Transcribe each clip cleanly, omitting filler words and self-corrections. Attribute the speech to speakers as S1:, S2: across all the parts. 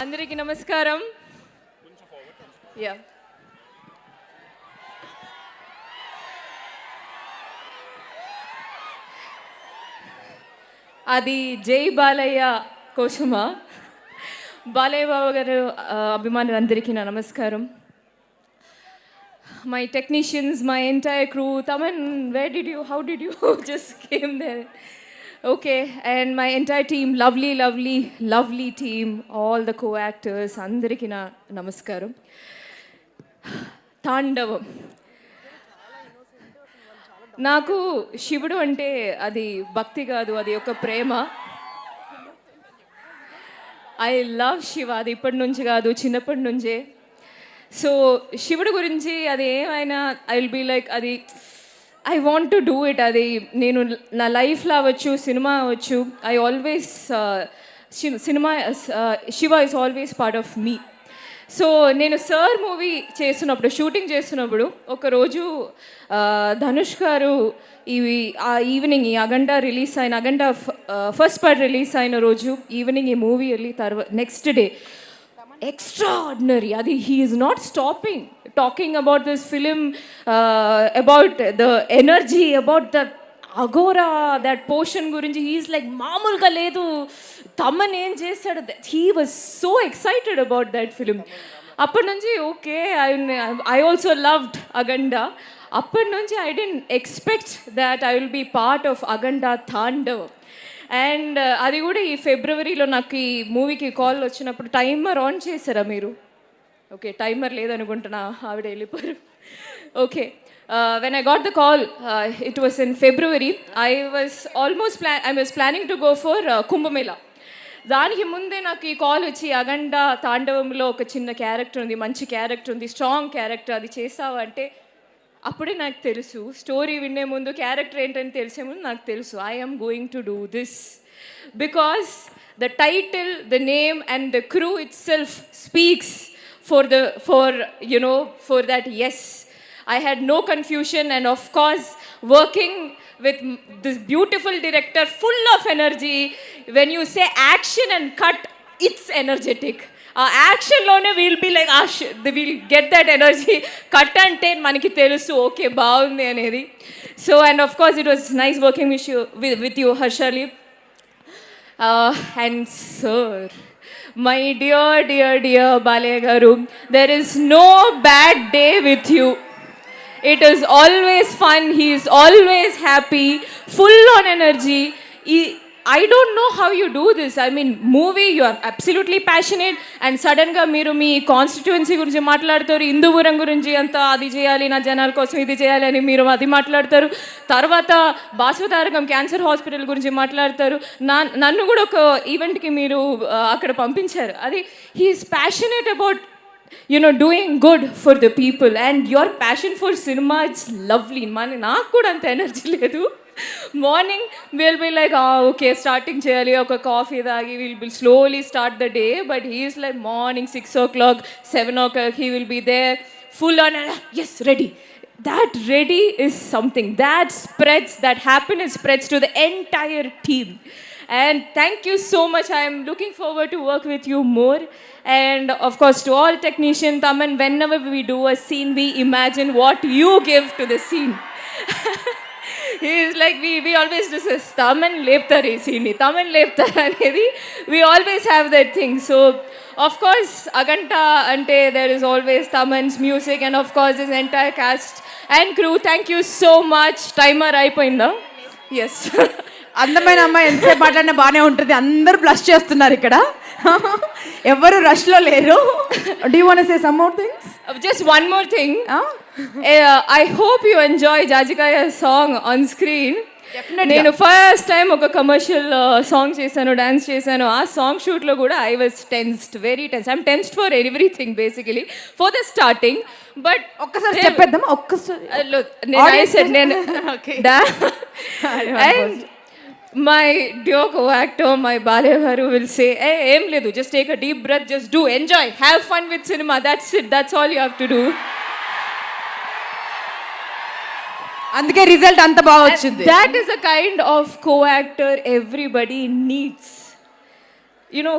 S1: అందరికీ నమస్కారం. యా అది జై బాలయ్య కోసమా? బాలయ్య బాబు గారు అభిమానులందరికీ నా నమస్కారం. My technicians, my entire crew, Taman, how did you just came there? Okay, and my entire team, lovely team, all the co-actors, andariki na namaskaram. తాండవం నాకు శివుడు అంటే అది భక్తి కాదు, అది ఒక ప్రేమ. ఐ లవ్ శివ, అది ఇప్పటి నుంచి కాదు, చిన్నప్పటి నుంచే. సో శివుడు గురించి అది ఏమైనా ఐ విల్ బీ లైక్ అది I want to do it. అది నేను నా లైఫ్లో అవ్వచ్చు, సినిమా అవ్వచ్చు, I always cinema Shiva is always part of me. So నేను సార్ మూవీ చేస్తున్నప్పుడు, షూటింగ్ చేస్తున్నప్పుడు ఒకరోజు ధనుష్ గారు ఆ ఈవినింగ్ ఈ అగండా రిలీజ్ అయిన అగండా ఫస్ట్ పార్ట్ రిలీజ్ అయిన రోజు ఈవినింగ్ ఈ మూవీ వెళ్ళి తర్వాత next day extraordinary adi he is not stopping talking about this film, about the energy, about the agora, that portion gurinji. He is like maamulga ledu taman em chesadu. He was so excited about that film. Appadi nunchi okay, I also loved Aganda. Appadi nunchi I didn't expect that I will be part of Aganda Thandavam. And అది కూడా ఈ ఫిబ్రవరిలో నాకు ఈ మూవీకి call వచ్చినప్పుడు timer on చేశారా మీరు? ఓకే, టైమర్ లేదనుకుంటున్నా, ఆవిడ వెళ్ళిపోయారు. Okay, when I got the call, it was in February. I was planning to go for Kumbh Mela. దానికి ముందే నాకు ఈ కాల్ వచ్చి అగండా తాండవంలో ఒక చిన్న క్యారెక్టర్ ఉంది, మంచి క్యారెక్టర్ ఉంది, స్ట్రాంగ్ క్యారెక్టర్, అది చేసావు అంటే అప్పుడే నాకు తెలుసు. స్టోరీ వినే ముందు క్యారెక్టర్ ఏంటని తెలిసే ముందు నాకు తెలుసు I am going to do this, because the title, the name and the crew itself speaks for that. Yes, I had no confusion, and of course working with this beautiful director full of energy. When you say action and cut, it's energetic. యాక్షన్లోనే will be like will get that energy. Cut అంటే మనకి తెలుసు okay బాగుంది అనేది. So and of course it was nice working with you Harshali. And sir, my dear Balayya garu, there is no bad day with you. It is always fun, he is always happy, full on energy. I don't know how you do this. I mean, movie, you are absolutely passionate, and సడన్గా మీరు మీ constituency గురించి మాట్లాడతారు, హిందూపురం గురించి అంతా అది చేయాలి, నా జనాల కోసం ఇది చేయాలి అని మీరు అది మాట్లాడతారు. తర్వాత బాస్వతారకం క్యాన్సర్ హాస్పిటల్ గురించి మాట్లాడతారు. నన్ను కూడా ఒక ఈవెంట్కి మీరు అక్కడ పంపించారు. అది he's passionate about doing good for the people, and your passion for cinema, it's lovely. నాకు కూడా అంత ఎనర్జీ లేదు. Morning will be like okay starting చేయాలి, ఒక కాఫీ తాగి will slowly start the day. But he is like morning 6 o'clock 7 o'clock he will be there full on, yes, ready. That ready is something that spreads, that happiness spreads to the entire team. And thank you so much. I am looking forward to work with you more. And of course to all technicians, Taman, whenever we do a scene, we imagine what you give to the scene. He is like, we always do this, Taman leptare scene, Taman leptare anedi. We always have that thing. So of course Aganta ante there is always Taman's music, and of course this entire cast and crew. Thank you so much. Timer అయిపోయిందా? Yes.
S2: అందమైన అమ్మాయి ఎంతసేపు మాట్లాడినా బాగానే ఉంటుంది. అందరూ blush చేస్తున్నారు ఇక్కడ, ఎవరు రష్లో లేరు. Do you want to say some more things?
S1: Just one more thing. I hope you enjoy Jajikaya song on screen. నేను ఫస్ట్ టైం ఒక కమర్షియల్ సాంగ్ చేశాను, డాన్స్ చేశాను. ఆ సాంగ్ షూట్లో కూడా I was tensed, very tensed. I'm tensed for everything basically, for the starting. But
S2: ఒక్కసారి చెప్పేద్దాం, ఒక్కసారి
S1: and my dear co-actor, my Balaya garu will say, hey, em ledu, just take a deep breath, just do, enjoy, have fun with cinema, that's it, that's all you have to do.
S2: అందుకే result అంత బాగా వచ్చింది.
S1: That is a kind of co-actor everybody needs. You know,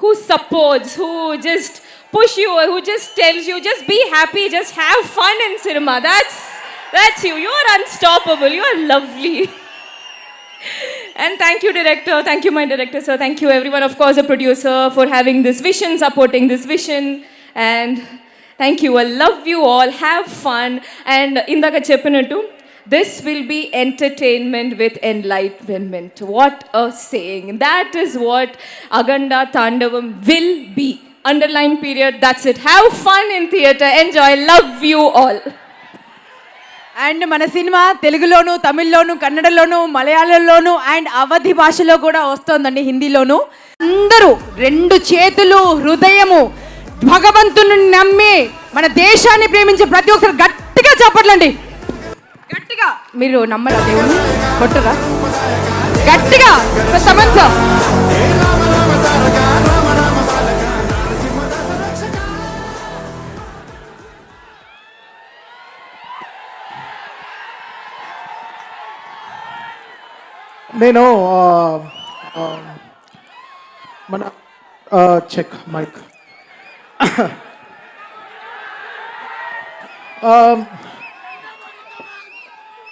S1: who supports, who just push you, who just tells you, just be happy, just have fun in cinema. That's you. You are unstoppable. You are lovely. And thank you, director. Thank you, my director, sir. Thank you, everyone. Of course, the producer for having this vision, supporting this vision. And thank you. I love you all. Have fun. And indaka cheppinattu, this will be entertainment with enlightenment. What a saying. That is what Aganda Tandavam will be. Underline period. That's it. Have fun in theatre. Enjoy. Love you all.
S2: And మన cinema తెలుగులోను, తమిళ్లోను, కన్నడలోను, మలయాళంలోను and అవధి భాషలో కూడా వస్తోందండి, హిందీలోను. అందరూ 2 చేతులు, హృదయము, భగవంతుని నమ్మి మన దేశాన్ని ప్రేమించే ప్రతి ఒక్కరు గట్టిగా చెప్పట్లండి. గట్టిగా మీరు నమ్మరా దేవుని? కొట్టరా గట్టిగా సమన్సా.
S3: నేను మన చెక్ మైక్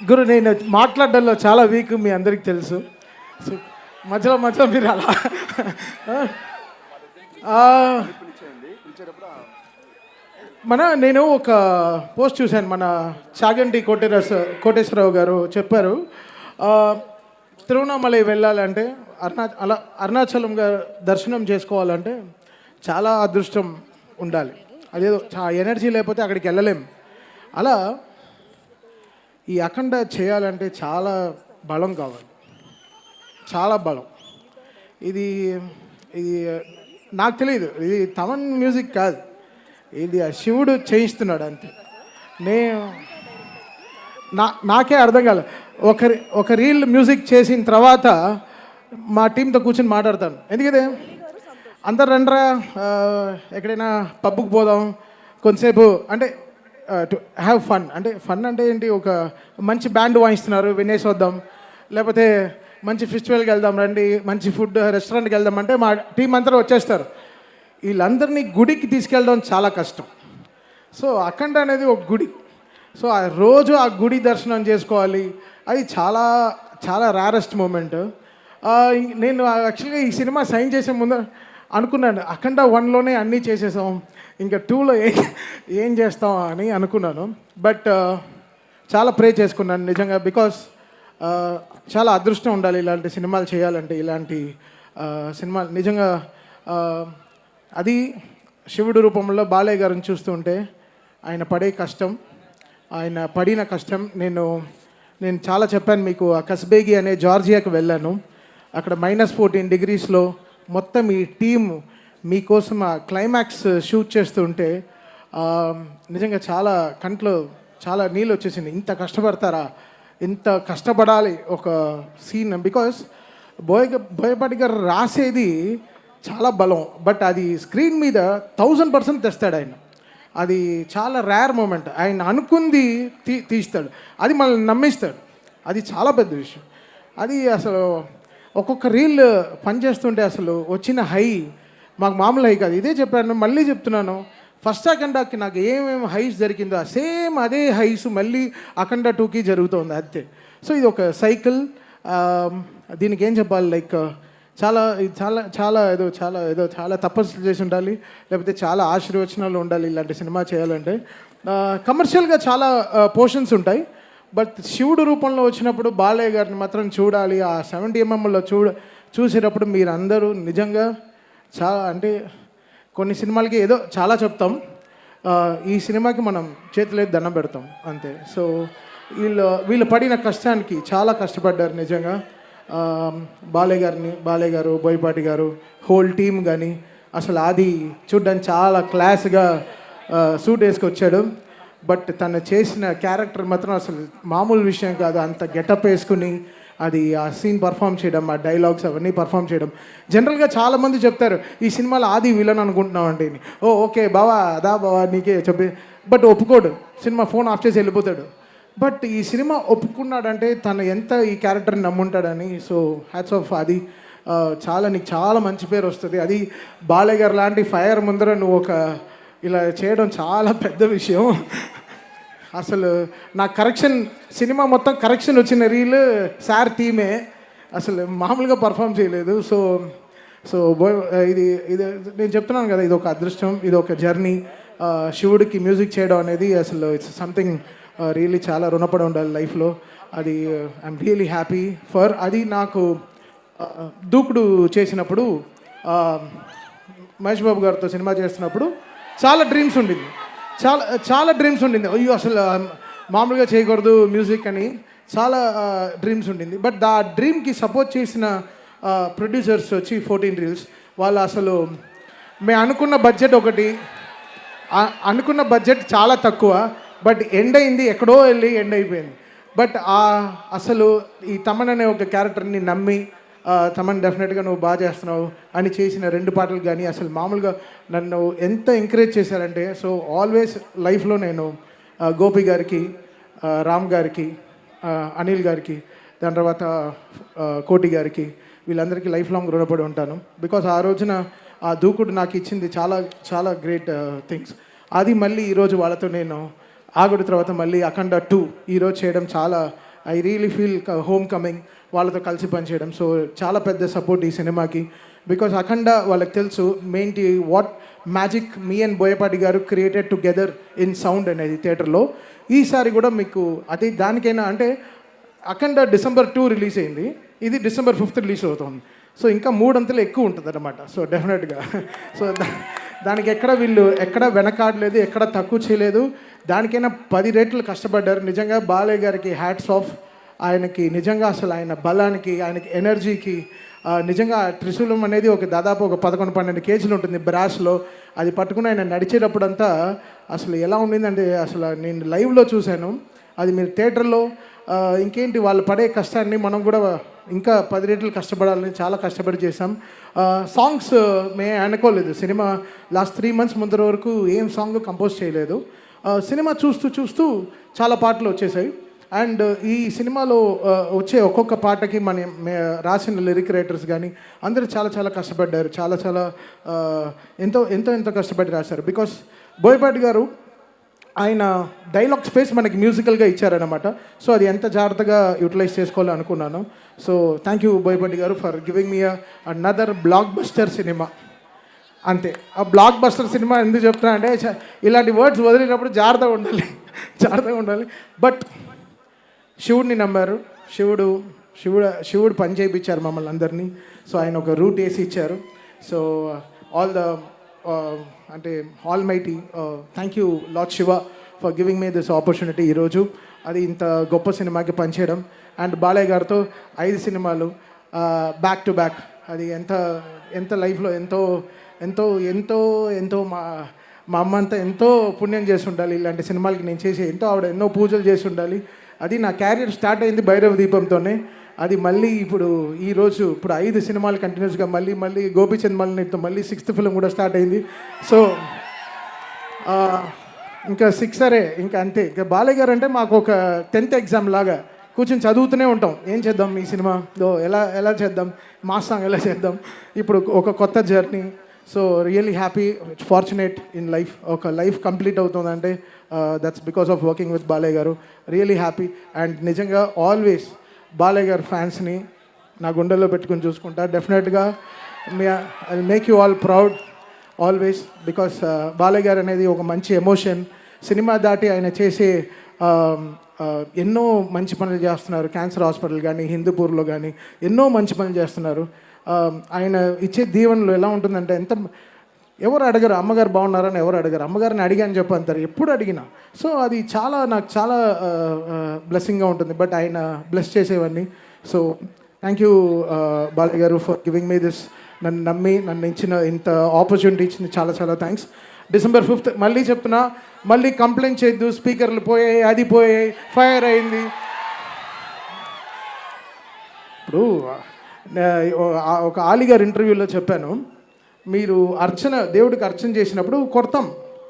S3: గురు, నేను మాట్లాడడంలో చాలా వీక్, మీ అందరికి తెలుసు. సో మధ్యలో మీరు అలా నేను ఒక పోస్ట్ చూశాను, మన చాగంటి కోటేశ్వరరావు గారు చెప్పారు, తిరువణామలై వెళ్ళాలంటే అరుణాచలం గారు దర్శనం చేసుకోవాలంటే చాలా అదృష్టం ఉండాలి, అదేదో ఎనర్జీ లేకపోతే అక్కడికి వెళ్ళలేం. అలా ఈ అఖండ చేయాలంటే చాలా బలం కావాలి, చాలా బలం. ఇది నాకు తెలియదు, ఇది తమన్ మ్యూజిక్ కాదు, ఇది ఆ శివుడు చేయిస్తున్నాడు అంతే. నాకే అర్థం కాలేదు. ఒక రీల్ మ్యూజిక్ చేసిన తర్వాత మా టీంతో కూర్చొని మాట్లాడతాను, ఎందుకంటే అందరు రండ్రా ఎక్కడైనా పబ్కి పోదాం కొంతసేపు అంటే టు హ్యావ్ ఫన్. అంటే ఫన్ అంటే ఏంటి, ఒక మంచి బ్యాండ్ వాయిస్తున్నారు వినేసి వద్దాం, లేకపోతే మంచి ఫెస్టివల్కి వెళ్దాం రండి, మంచి ఫుడ్ రెస్టారెంట్కి వెళ్దాం అంటే మా టీం అంతా వచ్చేస్తారు. వీళ్ళందరినీ గుడికి తీసుకెళ్ళడం చాలా కష్టం. సో అఖండ అనేది ఒక గుడి. సో ఆ రోజు ఆ గుడి దర్శనం చేసుకోవాలి, అది చాలా చాలా రేరెస్ట్ మూమెంట్. నేను యాక్చువల్గా ఈ సినిమా సైన్ చేసే ముందు అనుకున్నాను, అఖండ 1లోనే అన్నీ చేసేసాం, ఇంకా 2లో ఏం చేస్తాం అని అనుకున్నాను. బట్ చాలా ప్రే చేసుకున్నాను నిజంగా, బికాస్ చాలా అదృష్టం ఉండాలి ఇలాంటి సినిమాలు చేయాలంటే. ఇలాంటి సినిమాలు నిజంగా అది శివుడు రూపంలో బాలయ్య గారిని చూస్తుంటే ఆయన పడే కష్టం, ఆయన పడిన కష్టం నేను చాలా చెప్పాను మీకు. ఆ కస్బేగి అనే జార్జియాకి వెళ్ళాను, అక్కడ -14 degreesలో మొత్తం ఈ టీం మీకోసం ఆ క్లైమాక్స్ షూట్ చేస్తుంటే నిజంగా చాలా కంట్లో చాలా నీళ్ళు వచ్చేసింది. ఇంత కష్టపడతారా, ఇంత కష్టపడాలి ఒక సీన్, బికాస్ బోయపాటి గారు రాసేది చాలా బలం, బట్ అది స్క్రీన్ మీద 1000% తెస్తాడు ఆయన. అది చాలా రేర్ మూమెంట్, ఆయన అనుకుంది తీస్తాడు, అది మనల్ని నమ్మిస్తాడు, అది చాలా పెద్ద విషయం. అది అసలు ఒక్కొక్క రీల్ పనిచేస్తుంటే అసలు వచ్చిన హై మాకు మామూలు హై కాదు. ఇదే చెప్పాను, మళ్ళీ చెప్తున్నాను, ఫస్ట్ అఖండాకి నాకు ఏమేమి హైస్ జరిగిందో సేమ్ అదే హైస్ మళ్ళీ అఖండ 2కి జరుగుతుంది అంతే. సో ఇది ఒక సైకిల్. దీనికి ఏం చెప్పాలి, లైక్ చాలా చాలా చాలా చాలా తపస్సు చేసి ఉండాలి, లేకపోతే చాలా ఆశీర్వచనాలు ఉండాలి ఇలాంటి సినిమా చేయాలంటే. కమర్షియల్గా చాలా పోర్షన్స్ ఉంటాయి, బట్ శివుడు రూపంలో వచ్చినప్పుడు బాలయ్య గారిని మాత్రం చూడాలి. ఆ 70mmలో చూసేటప్పుడు మీరు అందరూ నిజంగా చాలా, అంటే కొన్ని సినిమాలకి ఏదో చాలా చెప్తాం, ఈ సినిమాకి మనం చేతులైతే దండం పెడతాం అంతే. సో వీళ్ళు పడిన కష్టానికి చాలా కష్టపడ్డారు నిజంగా. బాలయ్య గారు, బోయపాటి గారు, హోల్ టీమ్ కానీ అసలు అది చూడ్డానికి చాలా క్లాస్గా సూట్ వేసుకొచ్చాడు. బట్ తను చేసిన క్యారెక్టర్ మాత్రం అసలు మామూలు విషయం కాదు. అంత గెటప్ వేసుకుని అది ఆ సీన్ పర్ఫామ్ చేయడం, ఆ డైలాగ్స్ అవన్నీ పర్ఫామ్ చేయడం. జనరల్గా చాలామంది చెప్తారు ఈ సినిమాలో ఆది విలన్ అనుకుంటున్నామండి. ఓకే బావా, అదా బావా నీకే చెప్పి, బట్ ఒప్పుకోడు, సినిమా ఫోన్ ఆఫ్ చేసి వెళ్ళిపోతాడు. బట్ ఈ సినిమా ఒప్పుకున్నాడంటే తను ఎంత ఈ క్యారెక్టర్ని నమ్ముంటాడని. సో హ్యాట్స్ ఆఫ్ ఆది. చాలా నీకు చాలా మంచి పేరు వస్తుంది. అది బాలయ్య గారు లాంటి ఫైర్ ముందర నువ్వు ఇలా చేయడం చాలా పెద్ద విషయం. అసలు నా కరెక్షన్ సినిమా మొత్తం కరెక్షన్ వచ్చిన రీల్ సార్ థీమే అసలు మామూలుగా పర్ఫామ్ చేయలేదు. సో ఇది ఇది నేను చెప్తున్నాను కదా, ఇది ఒక అదృష్టం, ఇది ఒక జర్నీ. శివుడికి మ్యూజిక్ చేయడం అనేది అసలు ఇట్స్ సంథింగ్ రియలీ చాలా రుణపడి ఉండాలి లైఫ్లో. అది ఐఎమ్ రియలీ హ్యాపీ ఫర్. అది నాకు దూకుడు చేసినప్పుడు మహేష్ బాబు గారితో సినిమా చేస్తున్నప్పుడు చాలా డ్రీమ్స్ ఉండింది, చాలా డ్రీమ్స్ ఉండింది. అయ్యో అసలు మామూలుగా చేయకూడదు మ్యూజిక్ అని చాలా డ్రీమ్స్ ఉండింది. బట్ ఆ డ్రీమ్కి సపోర్ట్ చేసిన ప్రొడ్యూసర్స్ వచ్చి 14 Reels వాళ్ళు అసలు మేము అనుకున్న బడ్జెట్ ఒకటి, అనుకున్న బడ్జెట్ చాలా తక్కువ, బట్ ఎండ్ అయింది ఎక్కడో వెళ్ళి ఎండ్ అయిపోయింది. బట్ అసలు ఈ తమన్ అనే ఒక క్యారెక్టర్ని నమ్మి తమన్ డెఫినెట్గా నువ్వు బాగా చేస్తున్నావు అని చేసిన 2 పాటలు కానీ అసలు మామూలుగా నన్ను ఎంత ఎంకరేజ్ చేశారంటే, సో ఆల్వేస్ లైఫ్లో నేను గోపి గారికి, రామ్ గారికి, అనిల్ గారికి, దాని తర్వాత కోటి గారికి, వీళ్ళందరికీ లైఫ్ లాంగ్ రుణపడి ఉంటాను. బికాస్ ఆ రోజున ఆ దూకుడు నాకు ఇచ్చింది చాలా చాలా గ్రేట్ థింగ్స్. అది మళ్ళీ ఈరోజు వాళ్ళతో నేను ఆగుడు తర్వాత మళ్ళీ అఖండ 2 ఈరోజు చేయడం చాలా I really feel home coming వాళ్ళతో కలిసి పనిచేయడం. సో చాలా పెద్ద సపోర్ట్ ఈ సినిమాకి. బికాస్ అఖండ వాళ్ళకి తెలుసు మెయిన్టీ వాట్ మ్యాజిక్ మీ and Boyapati garu created together in sound అనేది థియేటర్లో. ఈసారి కూడా మీకు అది దానికైనా అంటే అఖండ December 2 రిలీజ్ అయింది, ఇది December 5 రిలీజ్ అవుతుంది. సో ఇంకా 3 అంతలు ఎక్కువ ఉంటుంది అన్నమాట. సో డెఫినెట్గా సో దానికి వీళ్ళు ఎక్కడ వెనకాడలేదు, ఎక్కడ తక్కువ చేయలేదు. దానికైనా 10 రెట్లు కష్టపడ్డారు. నిజంగా బాలయ్య గారికి హ్యాట్స్ ఆఫ్. ఆయనకి నిజంగా అసలు ఆయన బలానికి, ఆయనకి ఎనర్జీకి నిజంగా త్రిశూలం అనేది దాదాపు 11-12 కేజీలు ఉంటుంది బ్రాస్లో. అది పట్టుకుని ఆయన నడిచేటప్పుడంతా అసలు ఎలా ఉండిందంటే అసలు నేను లైవ్లో చూశాను. అది మీరు థియేటర్లో ఇంకేంటి వాళ్ళు పడే కష్టాన్ని మనం కూడా ఇంకా 10 రెట్లు కష్టపడాలని చాలా కష్టపడి చేసాం. సాంగ్స్ మేము అనుకోలేదు, సినిమా లాస్ట్ 3 months ముందర వరకు ఏం సాంగ్ కంపోజ్ చేయలేదు. సినిమా చూస్తూ చాలా పాటలు వచ్చేసాయి. అండ్ ఈ సినిమాలో వచ్చే ఒక్కొక్క పాటకి రాసిన లిరిక్ రైటర్స్ కానీ అందరూ చాలా చాలా కష్టపడ్డారు, చాలా ఎంతో కష్టపడి రాశారు. బికాస్ బోయపాటి గారు ఆయన డైలాగ్ స్పేస్ మనకి మ్యూజికల్గా ఇచ్చారనమాట. సో అది ఎంత జాగ్రత్తగా యూటిలైజ్ చేసుకోవాలో అనుకున్నాను. సో థ్యాంక్ యూ బోయపాటి గారు for giving me another block buster cinema. అంతే, ఆ బ్లాక్ బస్టర్ సినిమా ఎందుకు చెప్తున్నా అంటే ఇలాంటి వర్డ్స్ వదిలినప్పుడు జాగ్రత్తగా ఉండాలి. బట్ శివుడిని నమ్మారు, శివుడు పని చేయించారు మమ్మల్ని అందరినీ. సో ఆయన ఒక రూట్ వేసి ఇచ్చారు. So all mighty thank you lord Shiva for giving me this opportunity ఈరోజు. అది ఇంత గొప్ప సినిమాకి పనిచేయడం. అండ్ బాలయ్య గారితో 5 సినిమాలు బ్యాక్ టు బ్యాక్. అది ఎంత లైఫ్లో ఎంతో మా అమ్మ అంతా ఎంతో పుణ్యం చేసి ఉండాలి ఇలాంటి సినిమాలకి నేను చేసి ఆవిడ ఎన్నో పూజలు చేసి ఉండాలి. అది నా క్యారియర్ స్టార్ట్ అయింది భైరవ దీపంతోనే. అది మళ్ళీ ఇప్పుడు 5 సినిమాలు కంటిన్యూస్గా మళ్ళీ గోపీచంద్ మళ్ళీ 6th ఫిల్మ్ కూడా స్టార్ట్ అయింది. సో ఇంకా 6 ఇంకా అంతే. ఇంకా బాలయ్య గారు అంటే మాకు ఒక 10th ఎగ్జామ్ లాగా కూర్చొని చదువుతూనే ఉంటాం. ఏం చేద్దాం ఈ సినిమాలో, ఎలా చేద్దాం, మాస్ సాంగ్ ఎలా చేద్దాం, ఇప్పుడు ఒక కొత్త journey. So really happy, fortunate in life. ఒక లైఫ్ కంప్లీట్ అవుతుందంటే that's because of working with Balayya garu. Really happy. And నిజంగా ఆల్వేస్ బాలయ్య గారు ఫ్యాన్స్ని నా గుండెల్లో పెట్టుకుని చూసుకుంటా. డెఫినెట్గా I make you all proud always. Because Balayya garu అనేది ఒక మంచి ఎమోషన్. సినిమా దాటి ఆయన చేసే ఎన్నో మంచి పనులు చేస్తున్నారు. క్యాన్సర్ హాస్పిటల్ కానీ, హిందూపూర్లో కానీ ఎన్నో మంచి పనులు చేస్తున్నారు. ఆయన ఇచ్చే దీవెనలు ఎలా ఉంటుందంటే ఎవరు అడగరు అమ్మగారు బాగున్నారని, ఎవరు అడగరు. అమ్మగారిని అడిగాని చెప్పి అంటారు ఎప్పుడు అడిగినా. సో అది నాకు చాలా బ్లెస్సింగ్గా ఉంటుంది. బట్ ఆయన బ్లెస్ చేసేవన్నీ. సో థ్యాంక్ యూ బాలయ్య గారు ఫర్ గివింగ్ మీ దిస్. నన్ను నమ్మి ఇంత ఆపర్చునిటీ ఇచ్చింది చాలా థ్యాంక్స్. December 5 మళ్ళీ చెప్తున్నా, మళ్ళీ కంప్లైంట్ చేయొద్దు, స్పీకర్లు పోయాయి, అది పోయాయి, ఫైర్ అయింది. ఇప్పుడు ఒక ఆలిగారు ఇంటర్వ్యూలో చెప్పాను, మీరు దేవుడికి అర్చన చేసినప్పుడు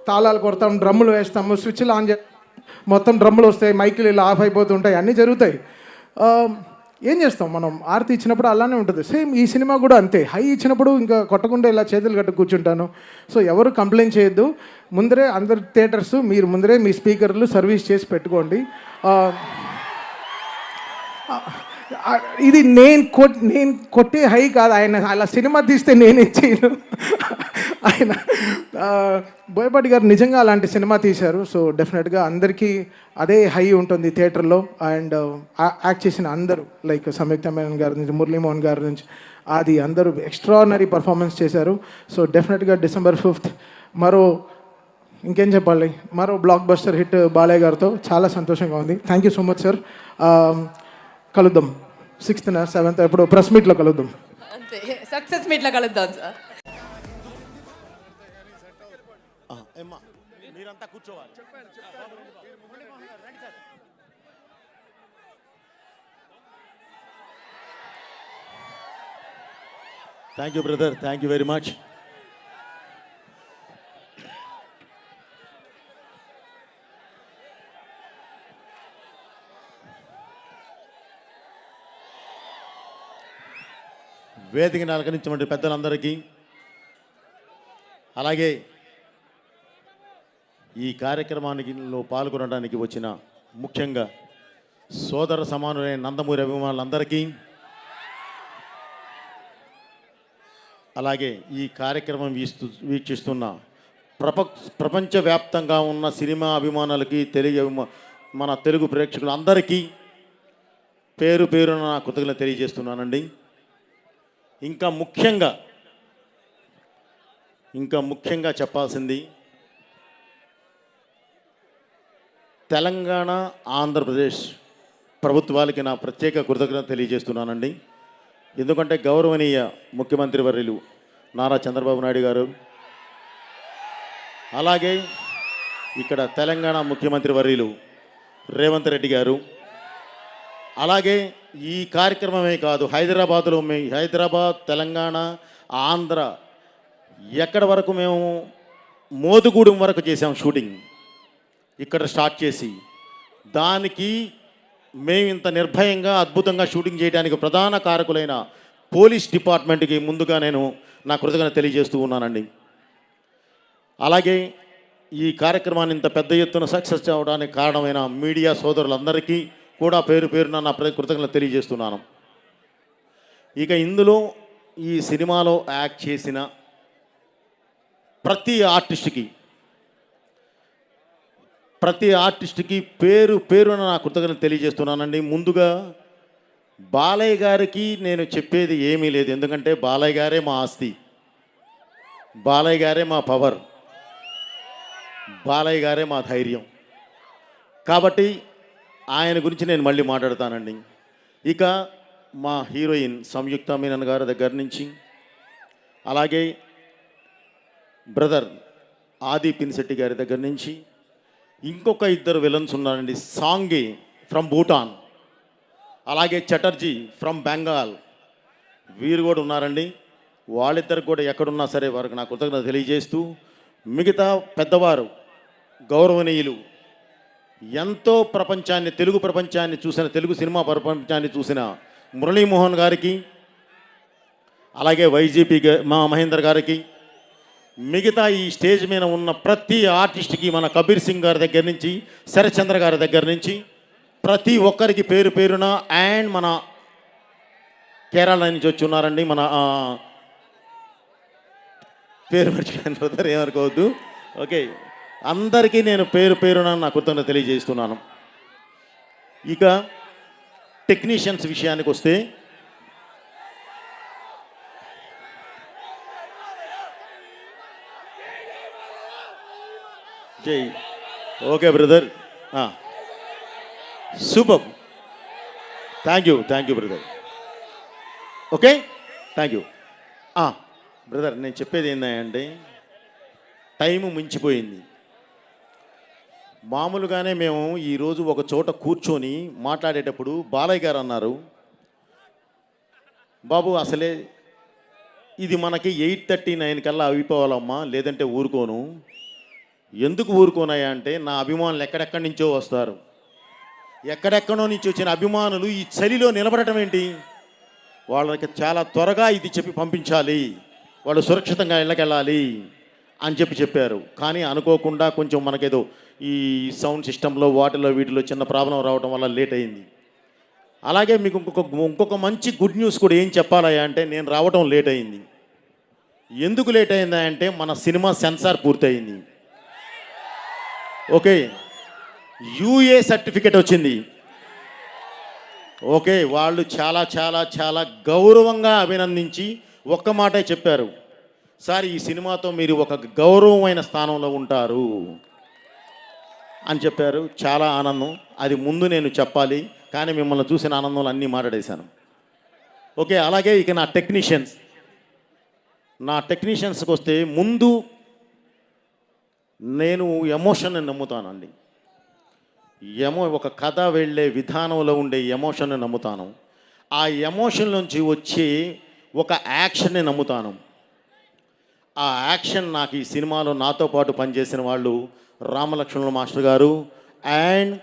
S3: తాళాలు కొడతాం, డ్రమ్ములు వేస్తాము, స్విచ్లు ఆన్ చేస్తాం, మొత్తం డ్రమ్ములు వస్తాయి, మైకులు ఇలా ఆఫ్ అయిపోతుంటాయి, అన్నీ జరుగుతాయి. ఏం చేస్తాం మనం ఆరతి ఇచ్చినప్పుడు అలానే ఉంటుంది. సేమ్ ఈ సినిమా కూడా అంతే. హై ఇచ్చినప్పుడు ఇంకా కొట్టకుండా ఇలా చేతులు కట్టు కూర్చుంటాను. సో ఎవరు కంప్లైంట్ చేయొద్దు. ముందరే అందరు థియేటర్స్ మీరు ముందరే మీ స్పీకర్లు సర్వీస్ చేసి పెట్టుకోండి. ఇది నేను కొట్టే హై కాదు. ఆయన అలా సినిమా తీస్తే నేనేం చేయను. ఆయన బోయపాటి గారు నిజంగా అలాంటి సినిమా తీశారు. సో డెఫినెట్గా అందరికీ అదే హై ఉంటుంది థియేటర్లో. అండ్ యాక్ట్ చేసిన అందరూ లైక్ సంయుక్త మేనన్ గారి నుంచి, మురళీమోహన్ గారి నుంచి, అది అందరూ ఎక్స్ట్రానరీ పర్ఫార్మెన్స్ చేశారు. సో డెఫినెట్గా December 5th ఇంకేం చెప్పాలి, మరో బ్లాక్ బస్టర్ హిట్ బాలయ్య గారితో చాలా సంతోషంగా ఉంది. Thank you so much sir. కలుద్దాం 6th 7th ఎప్పుడు ప్రెస్ మీట్లో కలుద్దాం.
S2: అంతే, సక్సెస్ మీట్లో కలుద్దాం సార్.
S4: మీరంతా కూర్చోవాలి. Thank you brother, thank you very much. వేదికని అలంకరించినటువంటి పెద్దలందరికీ, అలాగే ఈ కార్యక్రమానికిలో పాల్గొనడానికి వచ్చిన ముఖ్యంగా సోదర సమానులైన నందమూరి అభిమానులందరికీ, అలాగే ఈ కార్యక్రమం వీక్షిస్తున్న ప్రపంచవ్యాప్తంగా ఉన్న సినిమా అభిమానులకి, మన తెలుగు ప్రేక్షకులందరికీ పేరు పేరున నా కృతజ్ఞతలు తెలియజేస్తున్నానండి. ఇంకా ముఖ్యంగా చెప్పాల్సింది, తెలంగాణ ఆంధ్రప్రదేశ్ ప్రభుత్వాలకి నా ప్రత్యేక కృతజ్ఞత తెలియజేస్తున్నానండి. ఎందుకంటే గౌరవనీయ ముఖ్యమంత్రి వర్యులు నారా చంద్రబాబు నాయుడు గారు, అలాగే ఇక్కడ తెలంగాణ ముఖ్యమంత్రి వర్యులు రేవంత్ రెడ్డి గారు, అలాగే ఈ కార్యక్రమమే కాదు, హైదరాబాద్, తెలంగాణ, ఆంధ్ర ఎక్కడి వరకు మేము మోదుగూడెం వరకు చేసాం షూటింగ్. ఇక్కడ స్టార్ట్ చేసి దానికి మేము ఇంత నిర్భయంగా అద్భుతంగా షూటింగ్ చేయడానికి ప్రధాన కారకులైన పోలీస్ డిపార్ట్మెంట్కి ముందుగా నేను నా కృతజ్ఞత తెలియజేస్తూ ఉన్నానండి. అలాగే ఈ కార్యక్రమాన్ని ఇంత పెద్ద ఎత్తున సక్సెస్ అవడానికి కారణమైన మీడియా సోదరులందరికీ కూడా పేరు పేరున నా కృతజ్ఞతలు తెలియజేస్తున్నాను. ఇక ఇందులో ఈ సినిమాలో యాక్ట్ చేసిన ప్రతి ఆర్టిస్ట్కి పేరు పేరున నా కృతజ్ఞతలు తెలియజేస్తున్నానండి. ముందుగా బాలయ్య గారికి నేను చెప్పేది ఏమీ లేదు. ఎందుకంటే బాలయ్య గారే మా ఆస్తి, బాలయ్య గారే మా పవర్, బాలయ్య గారే మా ధైర్యం. కాబట్టి ఆయన గురించి నేను మళ్ళీ మాట్లాడతానండి. ఇక మా హీరోయిన్ సంయుక్త మీనన్ గారి దగ్గర నుంచి, అలాగే బ్రదర్ ఆది పినిశెట్టి గారి దగ్గర నుంచి, ఇంకొక ఇద్దరు విలన్స్ ఉన్నారండి. సాంగి ఫ్రమ్ భూటాన్, అలాగే చటర్జీ ఫ్రమ్ బెంగాల్, వీరు కూడా ఉన్నారండి. వాళ్ళిద్దరు కూడా ఎక్కడున్నా సరే వారికి నా కృతజ్ఞత తెలియజేస్తూ, మిగతా పెద్దవారు గౌరవనీయులు, ఎంతో తెలుగు ప్రపంచాన్ని చూసిన, తెలుగు సినిమా ప్రపంచాన్ని చూసిన మురళీమోహన్ గారికి, అలాగే వైజీపీ మా మహేందర్ గారికి, మిగతా ఈ స్టేజ్ మీద ఉన్న ప్రతి ఆర్టిస్ట్కి, మన కబీర్ సింగ్ గారి దగ్గర నుంచి, శరత్చంద్ర గారి దగ్గర నుంచి ప్రతి ఒక్కరికి పేరు పేరున, అండ్ మన కేరళ నుంచి వచ్చి ఉన్నారండి, మన పేరు మర్చిపోయిన బ్రదర్, ఏమనుకోవద్దు. ఓకే, అందరికీ నేను పేరు పేరున నా కృతజ్ఞత తెలియజేస్తున్నాను. ఇక టెక్నీషియన్స్ విషయానికి వస్తే, జై okay brother, super, thank you brother. Okay, thank you brother. నేను చెప్పేది ఏంటంటే, టైము మించిపోయింది. మామూలుగానే మేము ఈరోజు ఒక చోట కూర్చొని మాట్లాడేటప్పుడు బాలయ్య గారు అన్నారు, బాబు అసలే ఇది మనకి 8:39 కల్లా అయిపోవాలమ్మా, లేదంటే ఊరుకోను. ఎందుకు ఊరుకోనాయా అంటే, నా అభిమానులు ఎక్కడెక్కడి నుంచో వస్తారు, ఎక్కడెక్కడో నుంచి వచ్చిన అభిమానులు ఈ చలిలో నిలబడటం ఏంటి, వాళ్ళకి చాలా త్వరగా ఇది చెప్పి పంపించాలి, వాళ్ళు సురక్షితంగా ఇళ్ళకెళ్ళాలి అని చెప్పారు. కానీ అనుకోకుండా కొంచెం మనకేదో ఈ సౌండ్ సిస్టంలో వాటిలో వీటిలో చిన్న ప్రాబ్లం రావడం వల్ల లేట్ అయింది. అలాగే మీకు ఇంకొక మంచి గుడ్ న్యూస్ కూడా ఏం చెప్పాలయ్యా అంటే, నేను రావడం లేట్ అయింది. ఎందుకు లేట్ అయిందా అంటే మన సినిమా సెన్సార్ పూర్తయింది. ఓకే, యూఏ సర్టిఫికెట్ వచ్చింది. ఓకే, వాళ్ళు చాలా చాలా చాలా గౌరవంగా అభినందించి ఒక్క మాటే చెప్పారు, సార్ ఈ సినిమాతో మీరు ఒక గౌరవమైన స్థానంలో ఉంటారు అని చెప్పారు. చాలా ఆనందం. అది ముందు నేను చెప్పాలి, కానీ మిమ్మల్ని చూసిన ఆనందంలో అన్నీ మాట్లాడేశాను. ఓకే, అలాగే ఇక నా టెక్నీషియన్స్కి వస్తే, ముందు నేను ఎమోషన్ని నమ్ముతానండి. ఒక కథ వెళ్ళే విధానంలో ఉండే ఎమోషన్ని నమ్ముతాను. ఆ ఎమోషన్ నుంచి వచ్చి ఒక యాక్షన్ని నమ్ముతాను. ఆ యాక్షన్ నాకు ఈ సినిమాలో నాతో పాటు పనిచేసిన వాళ్ళు రామలక్ష్మణుల మాస్టర్ గారు అండ్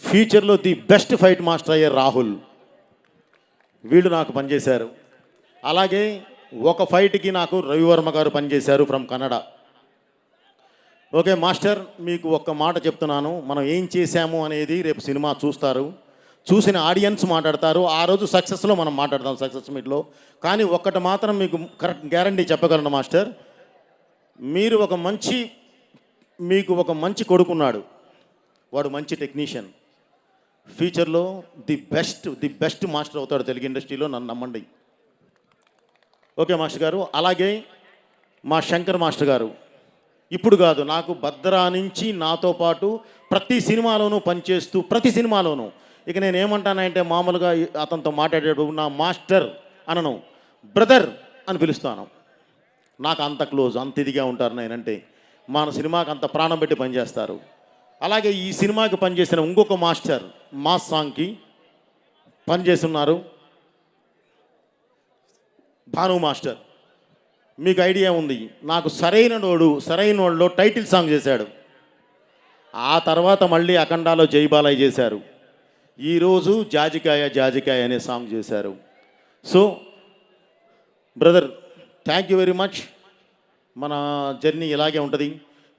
S4: ఫ్యూచర్లో ది బెస్ట్ ఫైట్ మాస్టర్ అయ్యే రాహుల్, వీళ్ళు నాకు పనిచేశారు. అలాగే ఒక ఫైట్కి నాకు రవివర్మ గారు పనిచేశారు ఫ్రమ్ కన్నడ. ఓకే మాస్టర్, మీకు ఒక్క మాట చెప్తున్నాను, మనం ఏం చేశాము అనేది రేపు సినిమా చూస్తారు, చూసిన ఆడియన్స్ మాట్లాడతారు. ఆ రోజు సక్సెస్లో మనం మాట్లాడతాం, సక్సెస్ మీట్లో. కానీ ఒక్కటి మాత్రం మీకు కరెక్ట్ గ్యారంటీ చెప్పగలను మాస్టర్, మీకు ఒక మంచి కొడుకున్నాడు, వాడు మంచి టెక్నీషియన్, ఫ్యూచర్లో ది బెస్ట్ మాస్టర్ అవుతాడు తెలుగు ఇండస్ట్రీలో, నన్ను నమ్మండి. ఓకే మాస్టర్ గారు. అలాగే మా శంకర్ మాస్టర్ గారు, ఇప్పుడు కాదు, నాకు భద్రా నుంచి నాతో పాటు ప్రతి సినిమాలోనూ పనిచేస్తూ, ప్రతి సినిమాలోనూ, ఇక నేను ఏమంటానంటే మామూలుగా అతనితో మాట్లాడేటప్పుడు నా మాస్టర్ అనను, బ్రదర్ అని పిలుస్తాను. నాకు అంత క్లోజ్, అంత ఇదిగా ఉంటారు నేనంటే. మన సినిమాకి అంత ప్రాణం పెట్టి పనిచేస్తారు. అలాగే ఈ సినిమాకి పనిచేసిన ఇంకొక మాస్టర్ మాస్ సాంగ్కి పనిచేస్తున్నారు, భాను మాస్టర్. మీకు ఐడియా ఉంది, నాకు సరైనోడులో టైటిల్ సాంగ్ చేశాడు. ఆ తర్వాత మళ్ళీ అఖండాలో జైబాలయ్య చేశారు. ఈరోజు జాజికాయ అనే సాంగ్ చేశారు. So brother, thank you very much. మన జర్నీ ఇలాగే ఉంటుంది.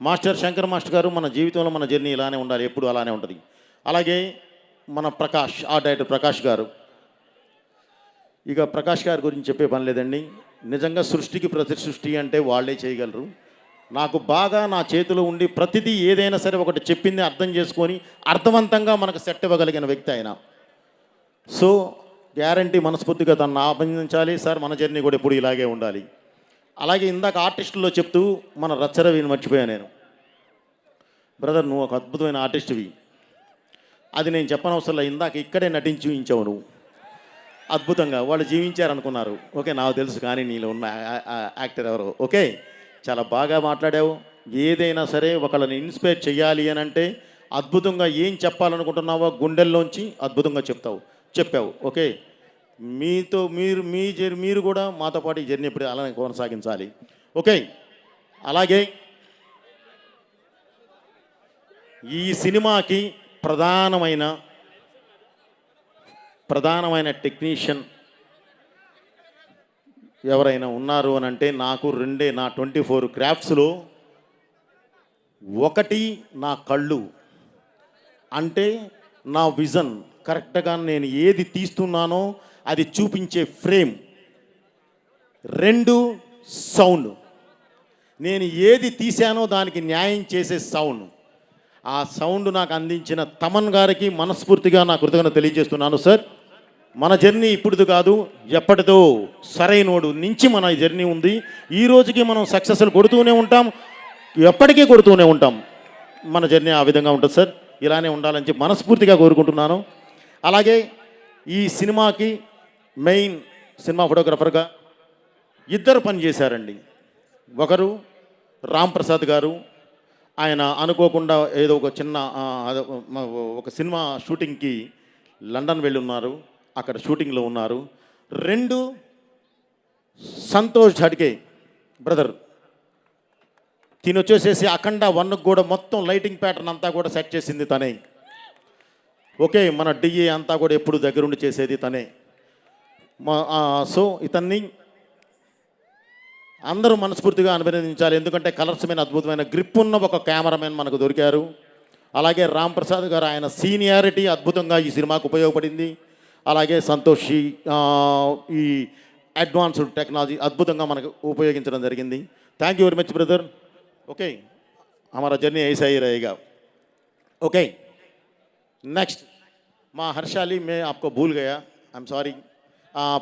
S4: మాస్టర్ శంకర్ మాస్టర్ గారు, మన జీవితంలో మన జర్నీ ఇలానే ఉండాలి, ఎప్పుడు అలానే ఉంటుంది. అలాగే మన ప్రకాష్, ఆర్ట్ డైరెక్టర్ ప్రకాష్ గారు, ఇక ప్రకాష్ గారి గురించి చెప్పే పని లేదండి. నిజంగా సృష్టికి ప్రతి సృష్టి అంటే వాళ్ళే చేయగలరు. నాకు బాగా నా చేతిలో ఉండి ప్రతిదీ ఏదైనా సరే ఒకటి చెప్పింది అర్థం చేసుకొని అర్థవంతంగా మనకు సెట్ ఇవ్వగలిగిన వ్యక్తి ఆయన. సో గ్యారంటీ మనస్ఫూర్తిగా తనను అభినందించాలి. సార్ మన జర్నీ కూడా ఎప్పుడు ఇలాగే ఉండాలి. అలాగే ఇందాక ఆర్టిస్టుల్లో చెప్తూ మన రచ్చరవిని మర్చిపోయాను నేను. బ్రదర్, నువ్వు ఒక అద్భుతమైన ఆర్టిస్ట్వి, అది నేను చెప్పనవసరంలో, ఇందాక ఇక్కడే నటించి చూపించావు నువ్వు అద్భుతంగా. వాళ్ళు జీవించారనుకున్నారు, ఓకే నాకు తెలుసు, కానీ నీలో ఉన్న యాక్టర్ ఎవరో. ఓకే, చాలా బాగా మాట్లాడావు. ఏదైనా సరే ఒకళ్ళని ఇన్స్పైర్ చేయాలి అని అంటే అద్భుతంగా ఏం చెప్పాలనుకుంటున్నావో గుండెల్లోంచి అద్భుతంగా చెప్పావు. ఓకే, మీరు కూడా మాతో పాటు ఈ జర్నీ ఇప్పుడు అలానే కొనసాగించాలి. ఓకే, అలాగే ఈ సినిమాకి ప్రధానమైన టెక్నీషియన్ ఎవరైనా ఉన్నారు అని అంటే నాకు రెండే. నా 24 క్రాఫ్ట్స్లో ఒకటి నా కళ్ళు, అంటే నా విజన్ కరెక్ట్గా నేను ఏది తీస్తున్నానో అది చూపించే ఫ్రేమ్. 2 సౌండ్, నేను ఏది తీశానో దానికి న్యాయం చేసే సౌండ్. ఆ సౌండ్ నాకు అందించిన తమన్ గారికి మనస్ఫూర్తిగా నా కృతజ్ఞత తెలియజేస్తున్నాను. సార్, మన జర్నీ ఇప్పుడుది కాదు, ఎప్పటిదో సరైనోడు నుంచి మన జర్నీ ఉంది. ఈ రోజుకి మనం సక్సెస్లు కొడుతూనే ఉంటాం, ఎప్పటికీ కొడుతూనే ఉంటాం. మన జర్నీ ఆ విధంగా ఉంటుంది సార్, ఇలానే ఉండాలని చెప్పి మనస్ఫూర్తిగా కోరుకుంటున్నాను. అలాగే ఈ సినిమాకి మెయిన్ సినిమా ఫోటోగ్రాఫర్గా 2 పనిచేశారండి. ఒకరు రామ్ ప్రసాద్ గారు, ఆయన అనుకోకుండా ఏదో ఒక సినిమా షూటింగ్కి లండన్ వెళ్ళి ఉన్నారు, అక్కడ షూటింగ్లో ఉన్నారు. 2 సంతోష్ ఝడ్కే బ్రదర్, తినొచ్చేసేసి అఖండ 1 కూడా మొత్తం లైటింగ్ ప్యాటర్న్ అంతా కూడా సెట్ చేసింది తనే. ఓకే, మన డిఏ అంతా కూడా ఎప్పుడు దగ్గరుండి చేసేది తనే. సో ఇతన్ని అందరూ మనస్ఫూర్తిగా అభినందించాలి. ఎందుకంటే కలర్స్ మీద అద్భుతమైన గ్రిప్ ఉన్న ఒక కెమెరామెన్ మనకు దొరికారు. అలాగే రామ్ ప్రసాద్ గారు, ఆయన సీనియారిటీ అద్భుతంగా ఈ సినిమాకు ఉపయోగపడింది. అలాగే సంతోషి ఈ అడ్వాన్స్డ్ టెక్నాలజీ అద్భుతంగా మనకు ఉపయోగించడం జరిగింది. Thank you very much brother. Okay, हमारा जर्नी ऐसा ही रहेगा. ओके, नेक्स्ट माँ हर्षाली, मैं आपको भूल गया, आई एम सॉरी.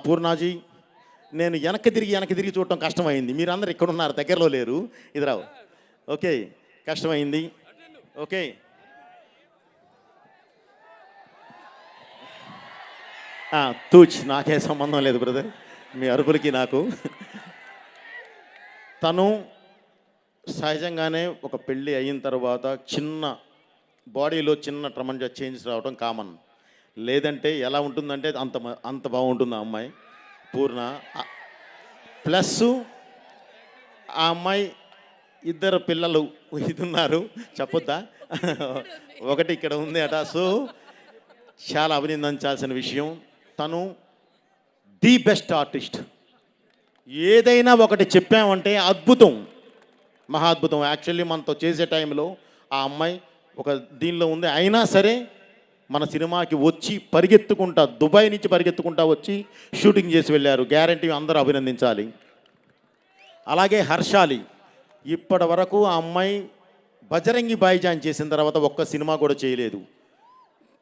S4: పూర్ణాజీ, నేను వెనక్కి తిరిగి చూడటం కష్టమైంది. మీరందరూ ఇక్కడ ఉన్నారు, దగ్గరలో లేరు, ఇది రావు. ఓకే, కష్టమైంది. ఓకే, తూచ్, నాకే సంబంధం లేదు బ్రదర్ మీ అరుపులకి నాకు. తను సహజంగానే ఒక పెళ్ళి అయిన తర్వాత చిన్న బాడీలో చిన్న ట్రమంజా చేంజ్ రావడం కామన్. లేదంటే ఎలా ఉంటుందంటే అంత బాగుంటుంది ఆ అమ్మాయి పూర్ణ. ప్లస్ ఆ అమ్మాయి ఇద్దరు పిల్లలు ఇది ఉన్నారు, చెప్పొద్దా, ఒకటి ఇక్కడ ఉంది అట. సో చాలా అభినందించాల్సిన విషయం. తను ది బెస్ట్ ఆర్టిస్ట్. ఏదైనా ఒకటి చెప్పామంటే అద్భుతం, మహా అద్భుతం. యాక్చువల్లీ మనతో చేసే టైంలో ఆ అమ్మాయి ఒక దీనిలో ఉంది, అయినా సరే మన సినిమాకి వచ్చి పరిగెత్తుకుంటా, దుబాయ్ నుంచి పరిగెత్తుకుంటా వచ్చి షూటింగ్ చేసి వెళ్ళారు. గ్యారంటీ అందరూ అభినందించాలి. అలాగే హర్షాలి, ఇప్పటి వరకు ఆ అమ్మాయి బజరంగి భాయిజాన్ చేసిన తర్వాత ఒక్క సినిమా కూడా చేయలేదు.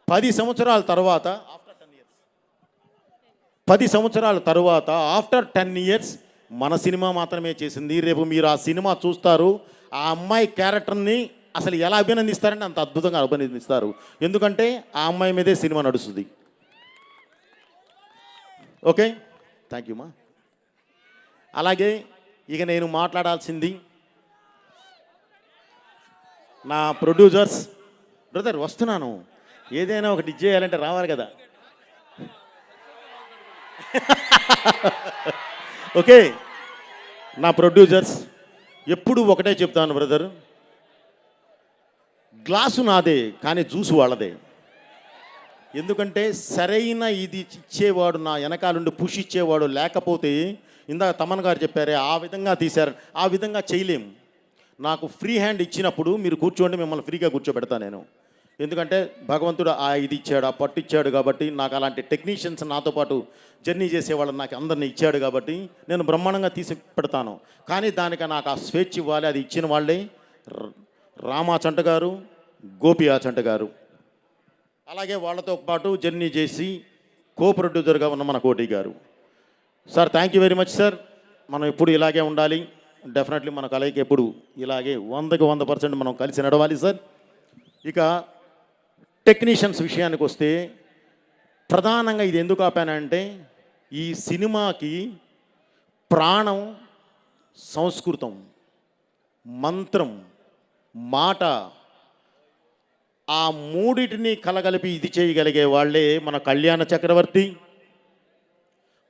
S4: 10 సంవత్సరాల తర్వాత ఆఫ్టర్ 10 ఇయర్స్ మన సినిమా మాత్రమే చేసింది. రేపు మీరు ఆ సినిమా చూస్తారు, ఆ అమ్మాయి క్యారెక్టర్ని అసలు ఎలా అభినందిస్తారంటే అంత అద్భుతంగా అభినందిస్తారు. ఎందుకంటే ఆ అమ్మాయి మీదే సినిమా నడుస్తుంది. ఓకే, థ్యాంక్ యూ మా. అలాగే ఇక నేను మాట్లాడాల్సింది నా ప్రొడ్యూసర్స్. బ్రదర్ వస్తున్నాను, ఏదైనా ఒకటి ఇచ్చేయాలంటే రావాలి కదా. ఓకే, నా ప్రొడ్యూసర్స్ ఎప్పుడు ఒకటే చెప్తాను బ్రదర్, గ్లాసు నాదే కానీ జ్యూసు వాళ్ళదే. ఎందుకంటే సరైన ఇది ఇచ్చేవాడు, నా వెనకాలండి పుష్ ఇచ్చేవాడు లేకపోతే, ఇందాక తమన్ గారు చెప్పారే ఆ విధంగా తీశారు, ఆ విధంగా చేయలేము. నాకు ఫ్రీ హ్యాండ్ ఇచ్చినప్పుడు మీరు కూర్చోండి, మిమ్మల్ని ఫ్రీగా కూర్చోబెడతాను నేను. ఎందుకంటే భగవంతుడు ఆ ఇది ఇచ్చాడు, ఆ పట్టు ఇచ్చాడు కాబట్టి, నాకు అలాంటి టెక్నీషియన్స్ నాతో పాటు జర్నీ చేసేవాళ్ళని నాకు అందరినీ ఇచ్చాడు కాబట్టి నేను బ్రహ్మాండంగా తీసి పెడతాను. కానీ దానికి నాకు ఆ స్వేచ్ఛ ఇవ్వాలి, అది ఇచ్చిన వాళ్ళే రామాచంట గారు, గోపి ఆచంట గారు. అలాగే వాళ్ళతో పాటు జర్నీ చేసి కో ప్రొడ్యూసర్గా ఉన్న మన కోటి గారు. Sir thank you very much sir. మనం ఎప్పుడు ఇలాగే ఉండాలి. డెఫినెట్లీ మన కలయిక ఎప్పుడు ఇలాగే 100కి 100% మనం కలిసి నడవాలి సార్. ఇక టెక్నీషియన్స్ విషయానికి వస్తే, ప్రధానంగా ఇది ఎందుకు ఆపానంటే, ఈ సినిమాకి ప్రాణం సంస్కృతం, మంత్రం, మాట, ఆ మూడిటిని కలగలిపి ఇది చేయగలిగే వాళ్ళే మన కళ్యాణ చక్రవర్తి,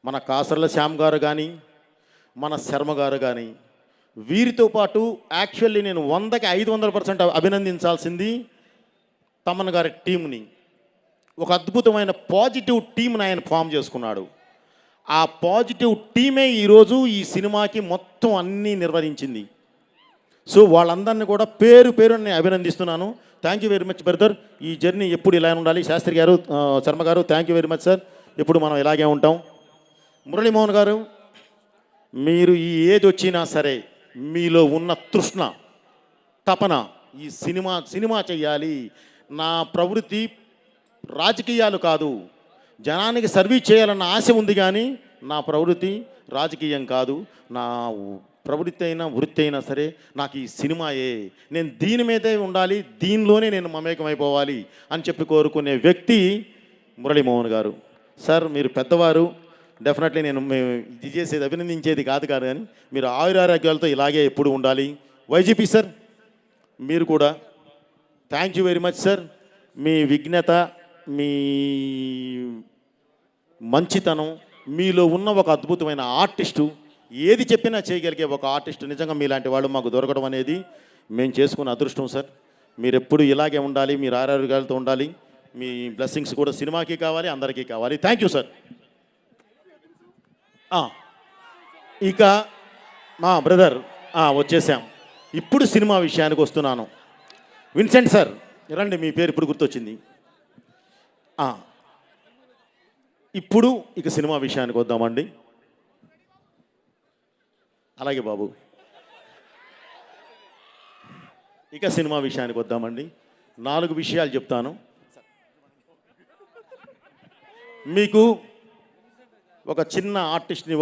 S4: మన కాసర్ల శ్యామ్ గారు కానీ, మన శర్మ గారు కానీ. వీరితో పాటు యాక్చువల్లీ నేను 100కి 500% అభినందించాల్సింది తమన్ గారి టీంని. ఒక అద్భుతమైన పాజిటివ్ టీంని ఆయన ఫామ్ చేసుకున్నాడు. ఆ పాజిటివ్ టీమే ఈరోజు ఈ సినిమాకి మొత్తం అన్నీ నిర్వహించింది. సో వాళ్ళందరినీ కూడా పేరు నేను అభినందిస్తున్నాను. Thank you very much brother. ఈ జర్నీ ఎప్పుడు ఇలా ఉండాలి. శాస్త్రి గారు, శర్మ గారు, thank you very much sir. ఎప్పుడు మనం ఇలాగే ఉంటాం. మురళీమోహన్ గారు, మీరు ఈ ఏజ్ వచ్చినా సరే మీలో ఉన్న తృష్ణ, తపన, ఈ సినిమా చెయ్యాలి. నా ప్రవృత్తి రాజకీయాలు కాదు, జనానికి సర్వీస్ చేయాలన్న ఆశ ఉంది, కానీ నా ప్రవృత్తి రాజకీయం కాదు. నా ప్రవృత్తి అయినా వృత్తి అయినా సరే నాకు ఈ సినిమాయే, నేను దీని మీదే ఉండాలి, దీనిలోనే నేను మమేకమైపోవాలి అని చెప్పి కోరుకునే వ్యక్తి మురళీమోహన్ గారు. సార్ మీరు పెద్దవారు, డెఫినెట్లీ నేను ఇది చేసేది అభినందించేది కాదు కానీ మీరు ఆయురారోగ్యాలతో ఇలాగే ఎప్పుడు ఉండాలి. వైజీపీ సార్ మీరు కూడా thank you very much sir. మీ విఘ్నత, మీ మంచితనం, మీలో ఉన్న ఒక అద్భుతమైన ఆర్టిస్టు, ఏది చెప్పినా చేయగలిగే ఒక ఆర్టిస్టు, నిజంగా మీలాంటి వాళ్ళు మాకు దొరకడం అనేది మేము చేసుకున్న అదృష్టం సార్. మీరు ఎప్పుడు ఇలాగే ఉండాలి, మీరు ఆరోగ్యాలతో ఉండాలి. మీ బ్లెస్సింగ్స్ కూడా సినిమాకి కావాలి, అందరికీ కావాలి. Thank you sir. ఇక మా బ్రదర్ వచ్చేసాం. ఇప్పుడు సినిమా విషయానికి వస్తున్నాను. విన్సెంట్ సార్ రండి, మీ పేరు ఇప్పుడు గుర్తొచ్చింది. ఇప్పుడు ఇక సినిమా విషయానికి వద్దామండి. అలాగే బాబు, ఇక సినిమా విషయానికి వద్దామండి. 4 విషయాలు చెప్తాను మీకు. ఒక చిన్న ఆర్టిస్ట్ని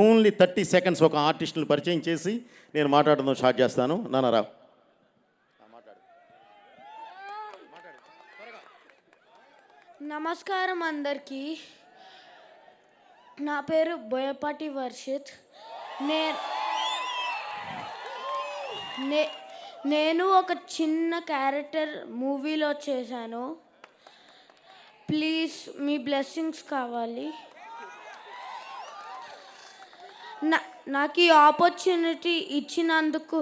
S4: ఓన్లీ 30 సెకండ్స్ ఒక ఆర్టిస్ట్ని పరిచయం చేసి నేను మాట్లాడడం స్టార్ట్ చేస్తాను. నాన్నరా
S5: నమస్కారం అందరికీ. నా పేరు బోయపాటి వర్షిత్. నేను ఒక చిన్న క్యారెక్టర్ మూవీలో చేశాను. ప్లీజ్ మీ బ్లెస్సింగ్స్ కావాలి. నాకు ఈ ఆపర్చునిటీ ఇచ్చినందుకు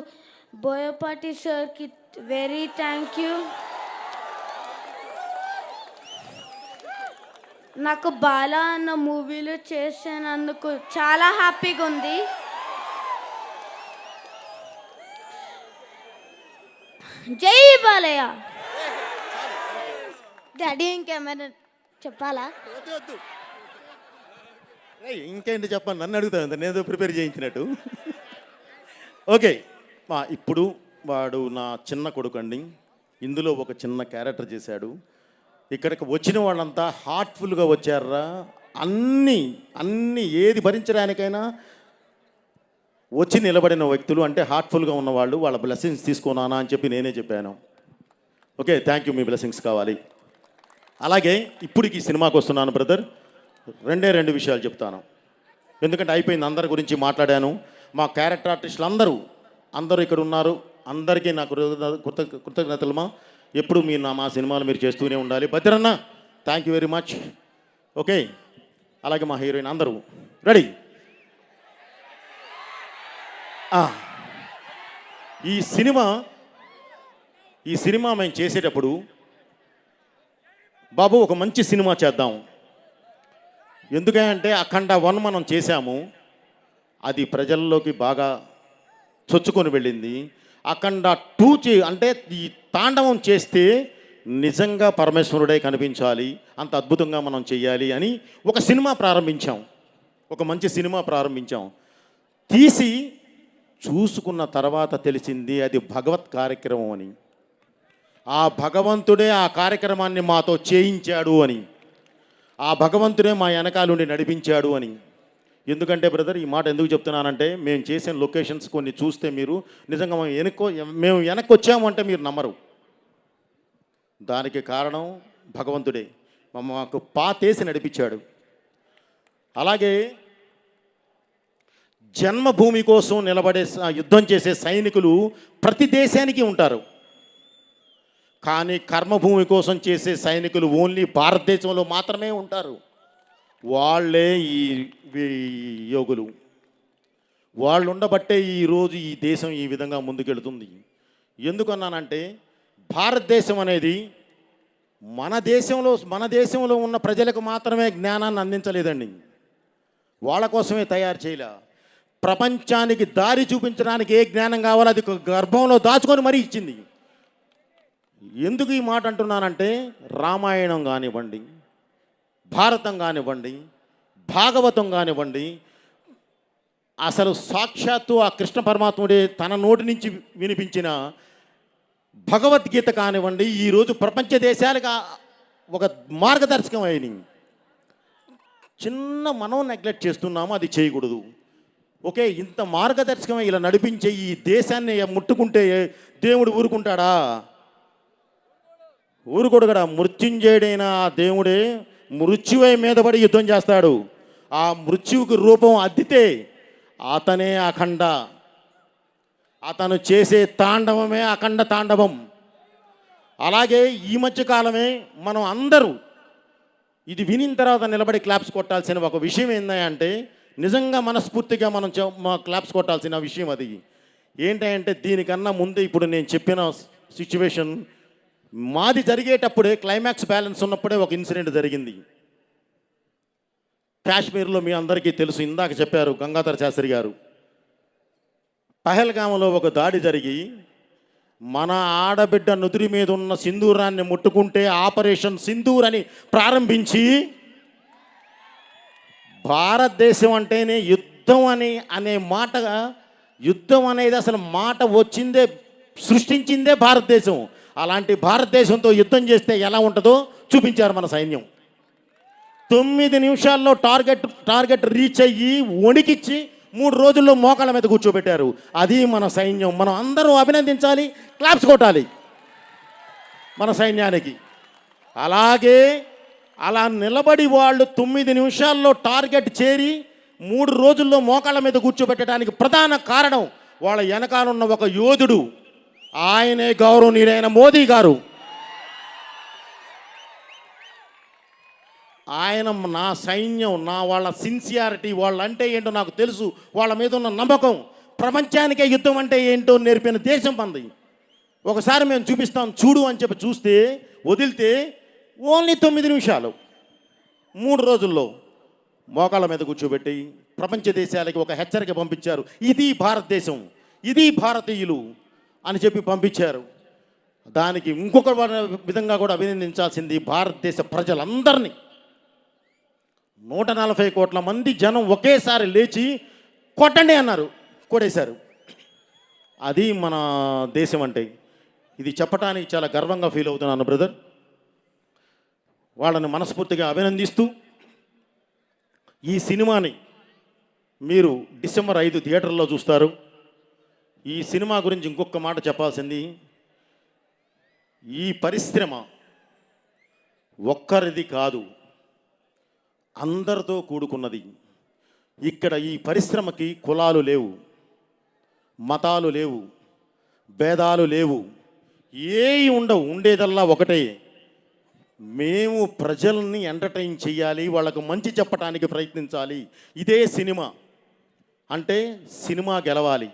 S5: బోయపాటి సార్కి వెరీ థ్యాంక్ యూ. నాకు బాలా అన్న మూవీలో చేసినందుకు చాలా హ్యాపీగా ఉంది. జై బాలయ్య. డాడీ ఇంకేమైనా చెప్పాలా?
S4: ఇంకేంటి చెప్పండి, నన్ను అడుగుతాను, నేను ప్రిపేర్ చేయించినట్టు. ఓకే, ఇప్పుడు వాడు నా చిన్న కొడుకు అండి. ఇందులో ఒక చిన్న క్యారెక్టర్ చేశాడు. ఇక్కడికి వచ్చిన వాళ్ళంతా హార్ట్ఫుల్గా వచ్చారా. అన్నీ ఏది భరించడానికైనా వచ్చి నిలబడిన వ్యక్తులు అంటే హార్ట్ఫుల్గా ఉన్నవాళ్ళు. వాళ్ళ బ్లెస్సింగ్స్ తీసుకున్నానా అని చెప్పి నేనే చెప్పాను. Okay, thank you, me blessings కావాలి. అలాగే ఇప్పటికి ఈ సినిమాకి వస్తున్నాను బ్రదర్. 2 విషయాలు చెప్తాను, ఎందుకంటే అయిపోయింది. అందరి గురించి మాట్లాడాను. మా క్యారెక్టర్ ఆర్టిస్టులు అందరూ ఇక్కడ ఉన్నారు. అందరికీ నా కృతజ్ఞతలు. ఎప్పుడు మీరు మా సినిమాలు మీరు చేస్తూనే ఉండాలి. Bhadranna, thank you very much. Okay, అలాగే మా హీరోయిన్ అందరూ రెడీ. ఈ సినిమా మేము చేసేటప్పుడు బాబు ఒక మంచి సినిమా చేద్దాం. ఎందుకంటే అఖండ 1 మనం చేశాము, అది ప్రజల్లోకి బాగా చొచ్చుకొని వెళ్ళింది. అఖండ 2 అంటే ఈ తాండవం చేస్తే నిజంగా పరమేశ్వరుడే కనిపించాలి, అంత అద్భుతంగా మనం చెయ్యాలి అని ఒక సినిమా ప్రారంభించాం. ఒక మంచి సినిమా ప్రారంభించాం. తీసి చూసుకున్న తర్వాత తెలిసింది అది భగవత్ కార్యక్రమం అని. ఆ భగవంతుడే ఆ కార్యక్రమాన్ని మాతో చేయించాడు అని, ఆ భగవంతుడే మా వెనకాలుండి నడిపించాడు అని. ఎందుకంటే బ్రదర్, ఈ మాట ఎందుకు చెప్తున్నానంటే, మేము చేసిన లొకేషన్స్ కొన్ని చూస్తే మీరు నిజంగా మేము వెనక్కి వచ్చాము అంటే మీరు నమ్మరు. దానికి కారణం భగవంతుడే మాకు పాతేసి నడిపించాడు. అలాగే జన్మభూమి కోసం నిలబడే యుద్ధం చేసే సైనికులు ప్రతి దేశానికి ఉంటారు, కానీ కర్మభూమి కోసం చేసే సైనికులు ఓన్లీ భారతదేశంలో మాత్రమే ఉంటారు. వాళ్ళే ఈ యోగులు. వాళ్ళు ఉండబట్టే ఈరోజు ఈ దేశం ఈ విధంగా ముందుకెళ్తుంది. ఎందుకన్నానంటే, భారతదేశం అనేది మన దేశంలో ఉన్న ప్రజలకు మాత్రమే జ్ఞానాన్ని అందించలేదండి, వాళ్ళ కోసమే తయారు చేయలే. ప్రపంచానికి దారి చూపించడానికి ఏ జ్ఞానం కావాలో అది గర్భంలో దాచుకొని మరీ ఇచ్చింది. ఎందుకు ఈ మాట అంటున్నానంటే, రామాయణం కానివ్వండి, భారతం కానివ్వండి, భాగవతం కానివ్వండి, అసలు సాక్షాత్తు ఆ కృష్ణ పరమాత్ముడే తన నోటి నుంచి వినిపించిన భగవద్గీత కానివ్వండి, ఈరోజు ప్రపంచ దేశాలకు ఒక మార్గదర్శకం అయినాయి. చిన్న మనం నెగ్లెక్ట్ చేస్తున్నాము, అది చేయకూడదు. ఓకే, ఇంత మార్గదర్శకం ఇలా నడిపించే ఈ దేశాన్ని ముట్టుకుంటే దేవుడు ఊరుకుంటాడా? ఊరుకోడు కదా. మృత్యుంజయుడైన ఆ దేవుడే మృత్యువై మీద పడి యుద్ధం చేస్తాడు. ఆ మృత్యువుకి రూపం అద్దితే అతనే అఖండ. అతను చేసే తాండవమే అఖండ తాండవం. అలాగే ఈ మధ్యకాలమే మనం అందరూ ఇది వినిన తర్వాత నిలబడి క్లాప్స్ కొట్టాల్సిన ఒక విషయం ఏంటంటే, నిజంగా మనస్ఫూర్తిగా మనం క్లాప్స్ కొట్టాల్సిన విషయం అది ఏంటంటే, దీనికన్నా ముందు ఇప్పుడు నేను చెప్పిన సిచ్యువేషన్ మాది జరిగేటప్పుడే క్లైమాక్స్ బ్యాలెన్స్ ఉన్నప్పుడే ఒక ఇన్సిడెంట్ జరిగింది. కాశ్మీర్లో మీ అందరికీ తెలుసు, ఇందాక చెప్పారు గంగాధర శాస్త్రి గారు. పహల్గామ్లో ఒక దాడి జరిగి మన ఆడబిడ్డ నుదురి మీద ఉన్న సింధూరాన్ని ముట్టుకుంటే ఆపరేషన్ సింధూర్ అని ప్రారంభించి భారతదేశం అంటేనే యుద్ధం అనే మాట, యుద్ధం అనేది అసలు మాట వచ్చిందే, సృష్టించిందే భారతదేశం. అలాంటి భారతదేశంతో యుద్ధం చేస్తే ఎలా ఉంటుందో చూపించారు మన సైన్యం. 9 నిమిషాల్లో టార్గెట్ రీచ్ అయ్యి వణికిచ్చి 3 రోజుల్లో మోకాళ్ళ మీద కూర్చోబెట్టారు. అది మన సైన్యం. మనం అందరూ అభినందించాలి, క్లాప్స్ కొట్టాలి మన సైన్యానికి. అలాగే అలా నిలబడి వాళ్ళు 9 నిమిషాల్లో టార్గెట్ చేరి 3 రోజుల్లో మోకాళ్ళ మీద కూర్చోబెట్టడానికి ప్రధాన కారణం వాళ్ళ వెనకాలన్న ఒక యోధుడు, ఆయనే గౌరవనీయులైన మోదీ గారు. ఆయన నా సైన్యం, వాళ్ళ సిన్సియారిటీ, వాళ్ళంటే ఏంటో నాకు తెలుసు, వాళ్ళ మీద ఉన్న నమ్మకం, ప్రపంచానికే యుద్ధం అంటే ఏంటో నేర్పిన దేశం మనది. ఒకసారి మేము చూపిస్తాం చూడు అని చెప్పి చూస్తే వదిలితే ఓన్లీ 9 నిమిషాలు 3 రోజుల్లో మోకాళ్ళ మీద కూర్చోబెట్టి ప్రపంచ దేశాలకి ఒక హెచ్చరిక పంపించారు. ఇది భారతదేశం, ఇది భారతీయులు అని చెప్పి పంపించారు. దానికి ఇంకొక విధంగా కూడా అభినందించాల్సింది భారతదేశ ప్రజలందరినీ. 140 కోట్ల మంది జనం ఒకేసారి లేచి కొట్టండి అన్నారు, కొట్టేశారు. అది మన దేశం అంటే. ఇది చెప్పడానికి చాలా గర్వంగా ఫీల్ అవుతున్నాను బ్రదర్. వాళ్ళని మనస్ఫూర్తిగా అభినందిస్తూ ఈ సినిమాని మీరు డిసెంబర్ 5 థియేటర్లో చూస్తారు. ఈ సినిమా గురించి ఇంకొక మాట చెప్పాల్సింది, ఈ పరిశ్రమ ఒక్కరిది కాదు, అందరితో కూడుకున్నది. ఇక్కడ ఈ పరిశ్రమకి కులాలు లేవు, మతాలు లేవు, భేదాలు లేవు, ఏవి ఉండవు. ఉండేదల్లా ఒకటే, మేము ప్రజల్ని ఎంటర్టైన్ చేయాలి, వాళ్ళకు మంచి చెప్పడానికి ప్రయత్నించాలి. ఇదే సినిమా అంటే. సినిమా గెలవాలి.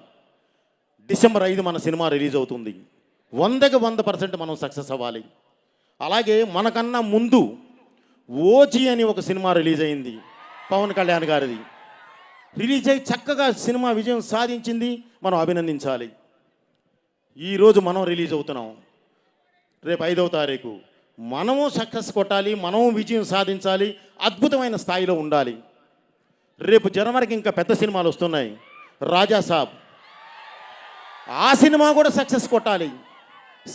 S4: డిసెంబర్ 5 మన సినిమా రిలీజ్ అవుతుంది. 100కి 100% మనం సక్సెస్ అవ్వాలి. అలాగే మనకన్నా ముందు ఓజీ అని ఒక సినిమా రిలీజ్ అయింది, పవన్ కళ్యాణ్ గారిది. రిలీజ్ అయ్యి చక్కగా సినిమా విజయం సాధించింది, మనం అభినందించాలి. ఈరోజు మనం రిలీజ్ అవుతున్నాం, రేపు 5వ తారీఖు మనము సక్సెస్ కొట్టాలి, మనము విజయం సాధించాలి, అద్భుతమైన స్థాయిలో ఉండాలి. రేపు జనవరికి ఇంకా పెద్ద సినిమాలు వస్తున్నాయి. రాజా సాబ్, ఆ సినిమా కూడా సక్సెస్ కొట్టాలి,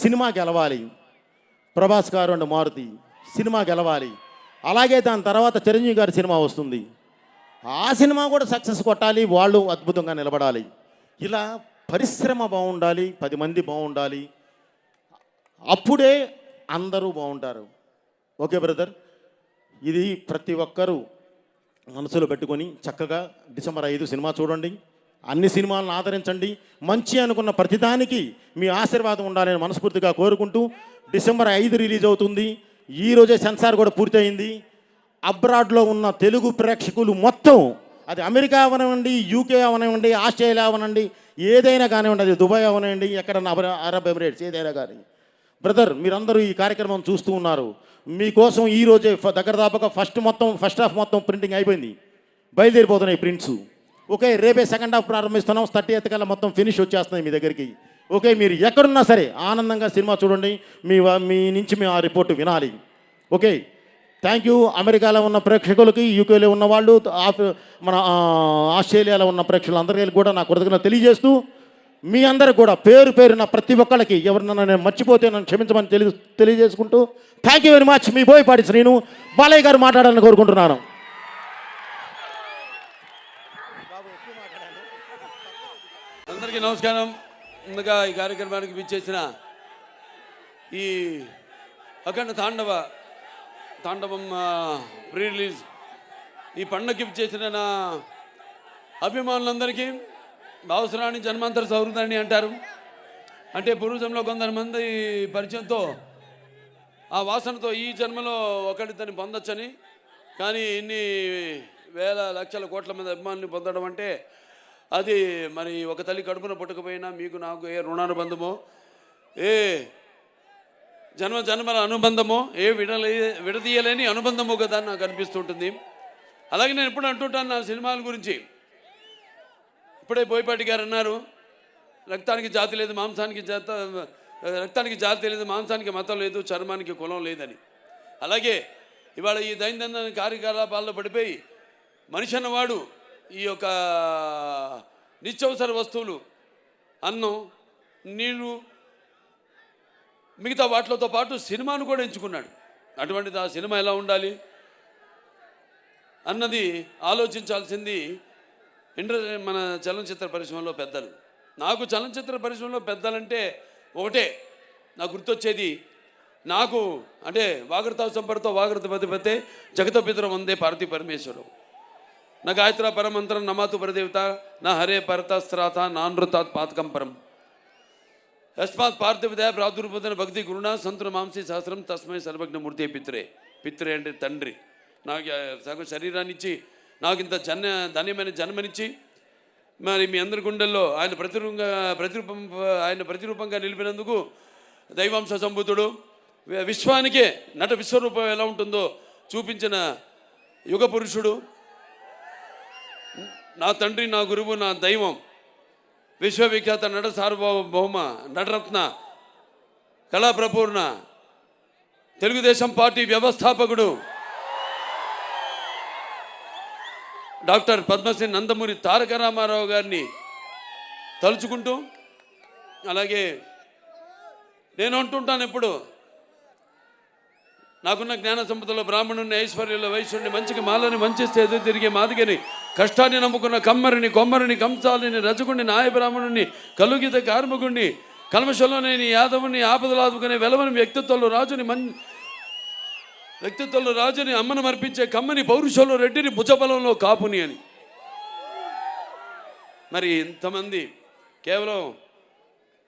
S4: సినిమా గెలవాలి. ప్రభాస్ గారు అండ్ మారుతి సినిమా గెలవాలి. అలాగే దాని తర్వాత చిరంజీవి గారి సినిమా వస్తుంది, ఆ సినిమా కూడా సక్సెస్ కొట్టాలి, వాళ్ళు అద్భుతంగా నిలబడాలి. ఇలా పరిశ్రమ బాగుండాలి, 10 మంది బాగుండాలి, అప్పుడే అందరూ బాగుంటారు. ఓకే బ్రదర్, ఇది ప్రతి ఒక్కరూ మనసులో పెట్టుకొని చక్కగా డిసెంబర్ 5 సినిమా చూడండి. అన్ని సినిమాలను ఆదరించండి. మంచి అనుకున్న ప్రతిదానికి మీ ఆశీర్వాదం ఉండాలని మనస్ఫూర్తిగా కోరుకుంటూ, డిసెంబర్ 5 రిలీజ్ అవుతుంది. ఈరోజే సెన్సార్ కూడా పూర్తయింది. అబ్రాడ్లో ఉన్న తెలుగు ప్రేక్షకులు మొత్తం, అది అమెరికా అవనివ్వండి, యూకే అవనివ్వండి, ఆస్ట్రేలియా అవనండి, ఏదైనా కానివ్వండి, అది దుబాయ్ అవనివ్వండి, ఎక్కడన్నా అరబ్ ఎమిరేట్స్ ఏదైనా కానీ, బ్రదర్ మీరందరూ ఈ కార్యక్రమం చూస్తూ ఉన్నారు. మీకోసం ఈరోజే దగ్గర దాపక ఫస్ట్ హాఫ్ మొత్తం ప్రింటింగ్ అయిపోయింది, బయలుదేరిపోతున్నాయి ప్రింట్స్. ఓకే, రేపే సెకండ్ హాఫ్ ప్రారంభిస్తున్నాం. 30th కల్లా మొత్తం ఫినిష్ వచ్చేస్తున్నాయి మీ దగ్గరికి. ఓకే, మీరు ఎక్కడున్నా సరే ఆనందంగా సినిమా చూడండి, మీ నుంచి మేము ఆ రిపోర్ట్ వినాలి. Okay, thank you. అమెరికాలో ఉన్న ప్రేక్షకులకి, యూకేలో ఉన్న వాళ్ళు, మన ఆస్ట్రేలియాలో ఉన్న ప్రేక్షకులందరికీ కూడా నా కృతజ్ఞత తెలియజేస్తూ, మీ అందరికి కూడా పేరు పేరున ప్రతి ఒక్కళ్ళకి ఎవరినన్నా నేను మర్చిపోతే నన్ను క్షమించమని తెలియజేసుకుంటూ, థ్యాంక్ యూ వెరీ మచ్. మీ బోయపాటి శ్రీను, బాలయ్య గారు మాట్లాడాలని కోరుకుంటున్నాను.
S6: అందరికీ నమస్కారం. ముందుగా ఈ కార్యక్రమానికి విచ్చేసిన ఈ అఖండ తాండవం ప్రీ రిలీజ్ ఈ పండుగకి విచ్చేసిన నా అభిమానులందరికీ, అవసరాన్ని జన్మాంతర సౌహృదాన్ని అంటారు. అంటే పూర్వజంలో కొంతమంది పరిచయంతో, ఆ వాసనతో ఈ జన్మలో ఒకటితని పొందొచ్చని, కానీ ఇన్ని వేల లక్షల కోట్ల మంది అభిమానులు పొందడం అంటే అది మరి ఒక తల్లి కడుపున పుట్టకపోయినా మీకు నాకు ఏ రుణానుబంధమో, ఏ జన్మ జన్మల అనుబంధమో విడదీయలేని అనుబంధమో కదా అని నాకు అనిపిస్తుంటుంది. అలాగే నేను ఎప్పుడు అంటుంటాను నా సినిమాల గురించి. ఇప్పుడే బోయపాటి గారు అన్నారు, రక్తానికి జాతి లేదు, రక్తానికి జాతి లేదు, మాంసానికి మతం లేదు, చర్మానికి కులం లేదని. అలాగే ఇవాళ ఈ దైనందిన కార్యకలాపాల్లో పడిపోయి మనిషి అన్నవాడు ఈ యొక్క నిత్యవసర వస్తువులు, అన్నం, నీళ్ళు, మిగతా వాటితో పాటు సినిమాను కూడా ఎంచుకున్నాడు. అటువంటిది ఆ సినిమా ఎలా ఉండాలి అన్నది ఆలోచించాల్సింది మన చలనచిత్ర పరిశ్రమలో పెద్దలు. నాకు చలనచిత్ర పరిశ్రమలో పెద్దలంటే ఒకటే నాకు గుర్తొచ్చేది, నాకు అంటే వాగర్తావు సంపర్తో వాగర్త పతిపతే జగత పితరం వందే పార్వతీ పరమేశ్వరం నా గాయత్ర పరమంత్రం నమాతు పరదేవత నా హరే పరతస్త్రాత నానృతాత్ పాతకం పరం యస్మాత్ పార్థివదయ ప్రాదుర్బోధన భక్తి గురుణ సంతున మాంసి సహస్రం తస్మై సర్వజ్ఞ మూర్తి పిత్రే అంటే తండ్రి. నాకు సగం శరీరాన్ని ఇచ్చి నాకు ఇంత ధన్యమైన జన్మనిచ్చి మరి మీ అందరి గుండెల్లో ఆయన ప్రతిరూపంగా నిలిపినందుకు దైవాంశ సంభూతుడు, విశ్వానికే నట విశ్వరూపం ఎలా ఉంటుందో చూపించిన యుగ పురుషుడు, నా తండ్రి, నా గురువు, నా దైవం, విశ్వవిఖ్యాత నట సార్వభౌమ నటరత్న కళాప్రపూర్ణ తెలుగుదేశం పార్టీ వ్యవస్థాపకుడు డాక్టర్ పద్మశ్రీ నందమూరి తారక రామారావు గారిని తలుచుకుంటూ, అలాగే నేను అంటుంటాను ఎప్పుడు, నాకున్న జ్ఞాన సంపదలో బ్రాహ్మణుని, ఐశ్వర్యంలో వైశ్యుడిని, మంచికి మాలని మంచిస్తే ఎదురు తిరిగే మాదిగని, కష్టాన్ని నమ్ముకున్న కమ్మరిని, కొమ్మరిని, కంసాలిని, రజకుడిని, నాయ బ్రాహ్మణుని, కలుగిత కార్మికుడిని, కల్మషంలోనేని యాదవుని, ఆపదలాదుకునే వెలవని వ్యక్తిత్వంలో రాజుని, అమ్మను మర్పించే కమ్మని, పౌరుషంలో రెడ్డిని, భుజబలంలో కాపుని అని. మరి ఇంతమంది కేవలం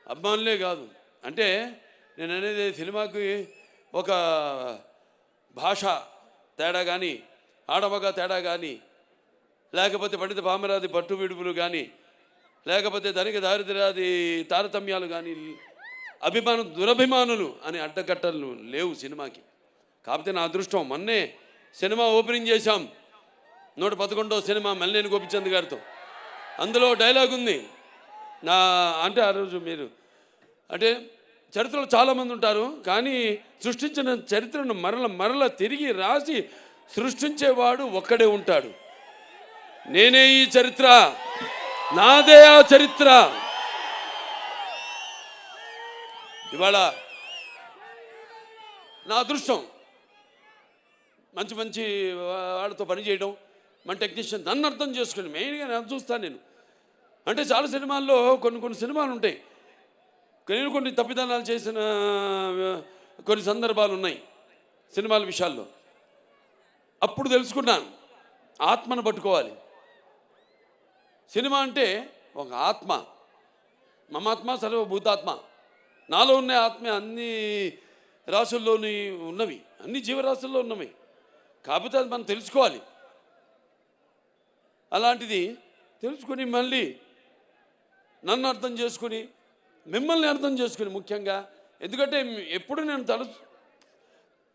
S6: అభిమానులే కాదు. అంటే నేను అనేది సినిమాకి ఒక భాష తేడా కానీ, ఆడమగ తేడా కానీ, లేకపోతే పండిత పామరాది పట్టు విడుపులు కానీ, లేకపోతే ధనిక దారిద్ర్యాది తారతమ్యాలు కానీ, దురభిమానులు అనే అడ్డకట్టలు లేవు సినిమాకి. కాకపోతే నా అదృష్టం, మొన్నే సినిమా ఓపెనింగ్ చేశాం, 111వ సినిమా మల్లేని గోపిచంద్ గారితో. అందులో డైలాగ్ ఉంది అంటే ఆ రోజు మీరు అంటే చరిత్రలో చాలామంది ఉంటారు, కానీ సృష్టించిన చరిత్రను మరల తిరిగి రాసి సృష్టించేవాడు ఒక్కడే ఉంటాడు. నేనే ఈ చరిత్ర, నాదే ఆ చరిత్ర. ఇవాళ నా అదృష్టం మంచి వాళ్ళతో పనిచేయడం, మన టెక్నీషియన్ నన్ను అర్థం చేసుకుని మెయిన్గా నేను చూస్తాను. నేను అంటే చాలా సినిమాల్లో కొన్ని సినిమాలు ఉంటాయి, నేను కొన్ని తప్పిదానాలు చేసిన కొన్ని సందర్భాలు ఉన్నాయి సినిమాల విషయాల్లో. అప్పుడు తెలుసుకున్నాను, ఆత్మను పట్టుకోవాలి. సినిమా అంటే ఒక ఆత్మ, మమాత్మ సర్వభూతాత్మ. నాలో ఉన్న ఆత్మ అన్ని రాసుల్లోని ఉన్నవి, అన్ని జీవరాశుల్లో ఉన్నవి. కాకపోతే అది మనం తెలుసుకోవాలి. అలాంటిది తెలుసుకుని మళ్ళీ నన్ను అర్థం చేసుకుని, మిమ్మల్ని అర్థం చేసుకుని ముఖ్యంగా, ఎందుకంటే ఎప్పుడు నేను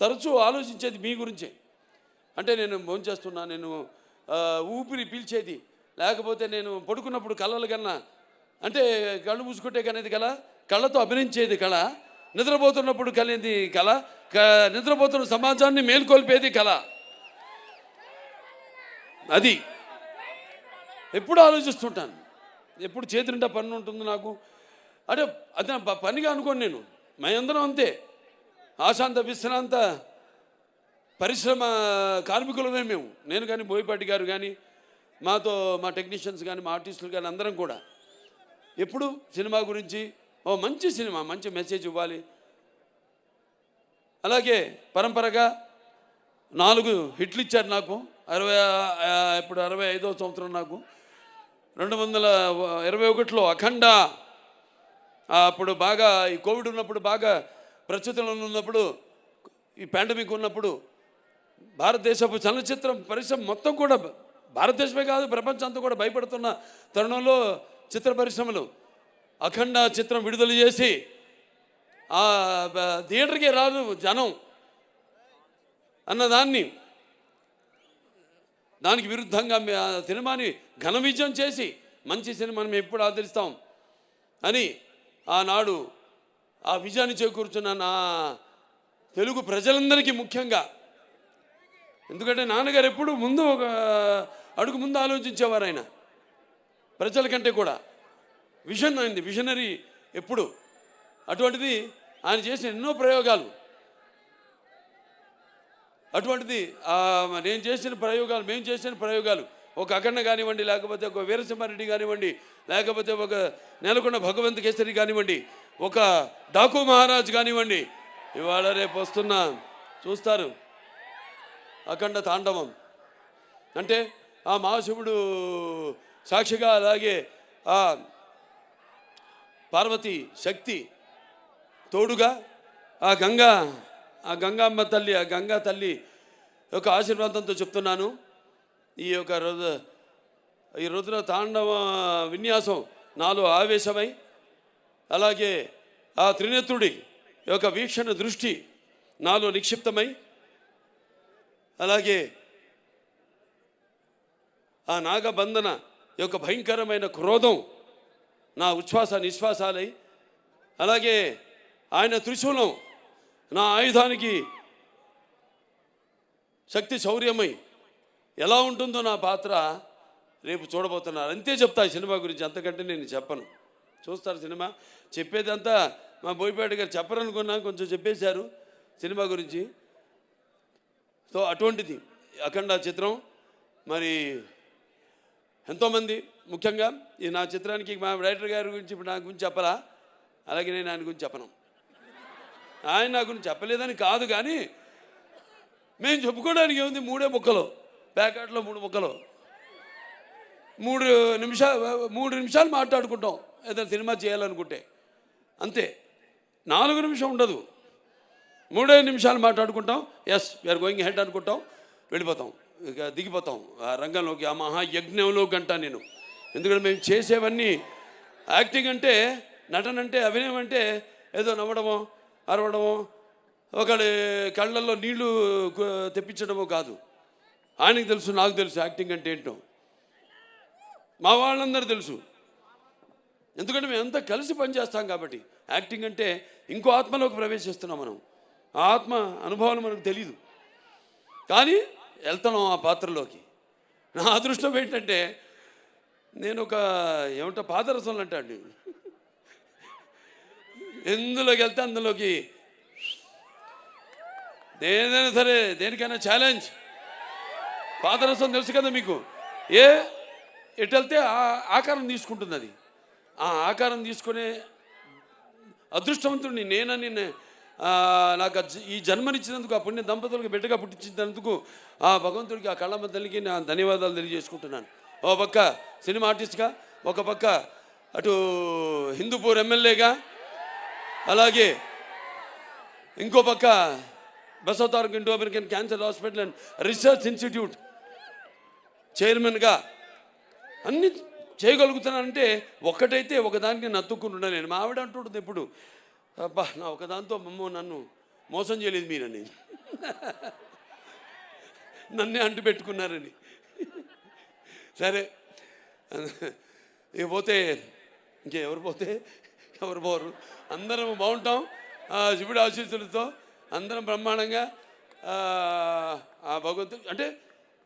S6: తరచూ ఆలోచించేది మీ గురించే. అంటే నేను భోంచేస్తున్నా, నేను ఊపిరి పీల్చేది, లేకపోతే నేను పడుకున్నప్పుడు కళలు కన్నా, అంటే కళ్ళు మూసుకుంటే కనేది కళ, కళ్ళతో అభినయించేది కళ, నిద్రపోతున్నప్పుడు కలిగేది కళ, నిద్రపోతున్న సమాజాన్ని మేల్కొల్పేది కళ. అది ఎప్పుడు ఆలోచిస్తుంటాను, ఎప్పుడు చేతి నిండా పని ఉంటుంది నాకు. అంటే అదే పనిగా అనుకోండి, నేను మేమందరం అంతే, ఆశాంత విశ్రాంత పరిశ్రమ కార్మికులమే మేము. నేను కానీ, బోయపాటి గారు కానీ, మాతో మా టెక్నీషియన్స్ కానీ, మా ఆర్టిస్టులు కానీ, అందరం కూడా ఎప్పుడు సినిమా గురించి, మంచి సినిమా, మంచి మెసేజ్ ఇవ్వాలి. అలాగే పరంపరగా 4 హిట్లు ఇచ్చారు నాకు. ఇప్పుడు 65వ సంవత్సరం నాకు. 221లో అఖండ, అప్పుడు బాగా ఈ కోవిడ్ ఉన్నప్పుడు, బాగా ప్రస్తుతంలో ఉన్నప్పుడు, ఈ పాండమిక్ ఉన్నప్పుడు భారతదేశపు చలనచిత్ర పరిశ్రమ మొత్తం కూడా, భారతదేశమే కాదు ప్రపంచం అంతా కూడా భయపడుతున్న తరుణంలో చిత్ర పరిశ్రమలు అఖండ చిత్రం విడుదల చేసి థియేటర్కే రాదు జనం అన్నదాన్ని దానికి విరుద్ధంగా ఆ సినిమాని ఘన విజయం చేసి మంచి సినిమాని మేము ఎప్పుడు ఆదరిస్తాం అని ఆనాడు ఆ విజయాన్ని చేకూర్చున్న నా తెలుగు ప్రజలందరికీ ముఖ్యంగా, ఎందుకంటే నాన్నగారు ఎప్పుడు ముందు ఒక అడుగు ముందు ఆలోచించేవారు. ఆయన ప్రజల కంటే కూడా విజన్ అయింది, విజనరీ ఎప్పుడు. అటువంటిది ఆయన చేసిన ఎన్నో ప్రయోగాలు, అటువంటిది నేను చేసిన ప్రయోగాలు, మేము చేసిన ప్రయోగాలు, ఒక అఖండ కానివ్వండి, లేకపోతే ఒక వీరసింహారెడ్డి కానివ్వండి, లేకపోతే ఒక నెలకొండ భగవంత్ కేసరి కానివ్వండి, ఒక డాకు మహారాజ్ కానివ్వండి, ఇవాళ రేపు వస్తున్న చూస్తారు అఖండ తాండవం. అంటే ఆ మహాశివుడు సాక్షిగా, అలాగే ఆ పార్వతి శక్తి తోడుగా, ఆ గంగామ్మ తల్లి, ఆ గంగా తల్లి యొక్క ఆశీర్వాదంతో చెప్తున్నాను. ఈ రుద్ర తాండవ విన్యాసం నాలో ఆవేశమై, అలాగే ఆ త్రినేత్రుడి యొక్క వీక్షణ దృష్టి నాలో నిక్షిప్తమై, అలాగే ఆ నాగబంధన యొక్క భయంకరమైన క్రోధం నా ఉచ్ఛ్వాస నిశ్వాసాలై, అలాగే ఆయన త్రిశూలం నా ఆయుధానికి శక్తి శౌర్యమై ఎలా ఉంటుందో నా పాత్ర రేపు చూడబోతున్నారు. అంతే చెప్తా ఈ సినిమా గురించి, అంతకంటే నేను చెప్పను. చూస్తారు సినిమా. చెప్పేదంతా మా బోయపేట గారు చెప్పరనుకున్నా, కొంచెం చెప్పేశారు సినిమా గురించి. సో అటువంటిది అఖండ చిత్రం. మరి ఎంతోమంది, ముఖ్యంగా ఈ నా చిత్రానికి మా డైరెక్టర్ గారి గురించి ఇప్పుడు నా గురించి చెప్పరా, అలాగే నేను ఆయన గురించి చెప్పను. ఆయన నా గురించి చెప్పలేదని కాదు, కానీ మేము చెప్పుకోవడానికి ఏముంది, 3 ముక్కలు, ప్యాకెట్లో 3 ముక్కలు, 3 నిమిషాలు మాట్లాడుకుంటాం ఏదైనా సినిమా చేయాలనుకుంటే, అంతే. 4 నిమిషం ఉండదు, 3 నిమిషాలు మాట్లాడుకుంటాం. ఎస్ వీఆర్ గోయింగ్ హెడ్ అనుకుంటాం, వెళ్ళిపోతాం, ఇక దిగిపోతాం ఆ రంగంలోకి, ఆ మహాయజ్ఞంలో గంట నేను. ఎందుకంటే మేము చేసేవన్నీ యాక్టింగ్ అంటే, నటన అంటే, అభినయం అంటే ఏదో నవ్వడమో అరవడమో ఒకళ్ళ కళ్ళల్లో నీళ్లు తెప్పించడమో కాదు. ఆయనకు తెలుసు, నాకు తెలుసు యాక్టింగ్ అంటే ఏంటో, మా వాళ్ళందరూ తెలుసు. ఎందుకంటే మేము అంతా కలిసి పనిచేస్తాం కాబట్టి. యాక్టింగ్ అంటే ఇంకో ఆత్మలోకి ప్రవేశిస్తున్నాం మనం, ఆ ఆత్మ అనుభవాలు మనకు తెలీదు, కానీ వెళ్తున్నాం ఆ పాత్రలోకి. నా అదృష్టం ఏంటంటే నేను ఒక ఏమంటా పాదరసంలో అంటాడు, ఎందులోకి వెళ్తే అందులోకి ఏదైనా సరే, దేనికైనా ఛాలెంజ్. పాదరసం తెలుసు కదా మీకు, ఎటు వెళ్తే ఆకారం తీసుకుంటుంది. అది ఆ ఆకారం తీసుకునే అదృష్టవంతుడిని నేనని, నాకు ఈ జన్మనిచ్చినందుకు, ఆ పుణ్య దంపతులకు బిడ్డగా పుట్టించినందుకు ఆ భగవంతుడికి, ఆ కళ్ళమ్మ తల్లికి నా ధన్యవాదాలు తెలియజేసుకుంటున్నాను. ఓ పక్క సినిమా ఆర్టిస్ట్గా, ఒక పక్క అటు హిందూపూర్ ఎమ్మెల్యేగా, అలాగే ఇంకో పక్క Basavataraka Indo American cancer hospital and research institute చైర్మన్గా అన్ని చేయగలుగుతున్నానంటే ఒక్కటైతే ఒకదానికి నేను అతుక్కుంటున్నా. నేను మా ఆవిడ అంటుంటుంది ఎప్పుడు, అబ్బా నా ఒకదాంతో నన్ను మోసం చేయలేదు మీరని, నన్నే అంటు పెట్టుకున్నారని. సరే ఇక పోతే ఇంకెవరు పోతే ఎవరు పోరు, అందరం బాగుంటాం శివుడి ఆశీస్సులతో, అందరం బ్రహ్మాండంగా. ఆ భగవంతుడు అంటే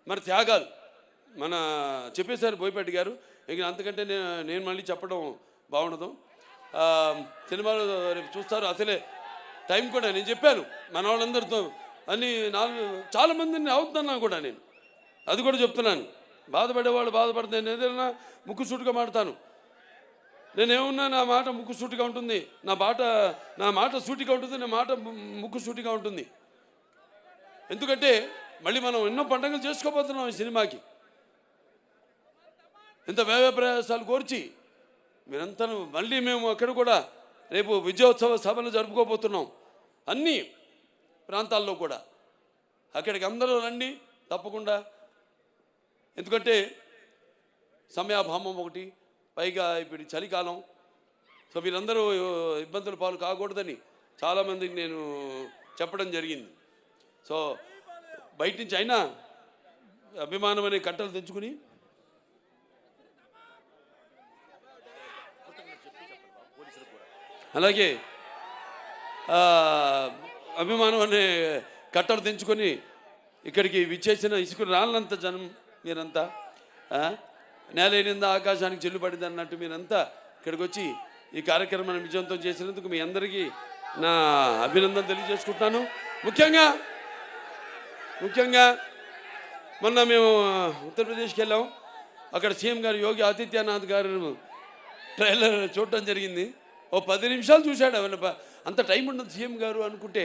S6: మన త్యాగాలు మన చెప్పేశారు బోయపాటి గారు, ఇక అంతకంటే నేను మళ్ళీ చెప్పడం బాగుండదు. సినిమాలో రేపు చూస్తారు. అసలే టైం కూడా నేను చెప్పాను మన వాళ్ళందరితో, అన్ని చాలామందిని అవుతున్నాను కూడా నేను, అది కూడా చెప్తున్నాను. బాధపడేవాళ్ళు బాధపడితే నేను ఏదైనా ముక్కుసూటిగా మాడతాను. నేనేమన్నా నా మాట ముక్కుసూటిగా ఉంటుంది, నా మాట సూటిగా ఉంటుంది, నా మాట ముక్కుసూటిగా ఉంటుంది. ఎందుకంటే మళ్ళీ మనం ఎన్నో పండుగలు చేసుకోబోతున్నాం ఈ సినిమాకి. ఇంత వ్యయ ప్రయాసాలు కోర్చి మీరంతా మళ్ళీ మేము అక్కడ కూడా రేపు విజయోత్సవ సభలు జరుపుకోబోతున్నాం అన్ని ప్రాంతాల్లో కూడా. అక్కడికి అందరూ రండి తప్పకుండా. ఎందుకంటే సమయాభావం ఒకటి, పైగా ఇప్పుడు చలికాలం, సో మీరందరూ ఇబ్బందుల పాలు కాకూడదని చాలామందికి నేను చెప్పడం జరిగింది. సో బయట నుంచి అయినా అభిమానం అనే కట్టలు తెచ్చుకుని అలాగే అభిమానం అనే కట్టలు తెంచుకొని ఇక్కడికి విచ్చేసిన ఇసుకు రాళ్ళంత జనం మీరంతా, నేలైనందా ఆకాశానికి చెల్లుపడింది అన్నట్టు మీరంతా ఇక్కడికి వచ్చి ఈ కార్యక్రమాన్ని విజయవంతం చేసినందుకు మీ అందరికీ నా అభినందన తెలియజేసుకుంటున్నాను. ముఖ్యంగా మొన్న మేము ఉత్తరప్రదేశ్కి వెళ్ళాం. అక్కడ సీఎం గారు యోగి ఆదిత్యనాథ్ గారు ట్రైలర్ చూడటం జరిగింది. ఓ 10 నిమిషాలు చూశాడు. అంత టైం ఉండదు సీఎం గారు అనుకుంటే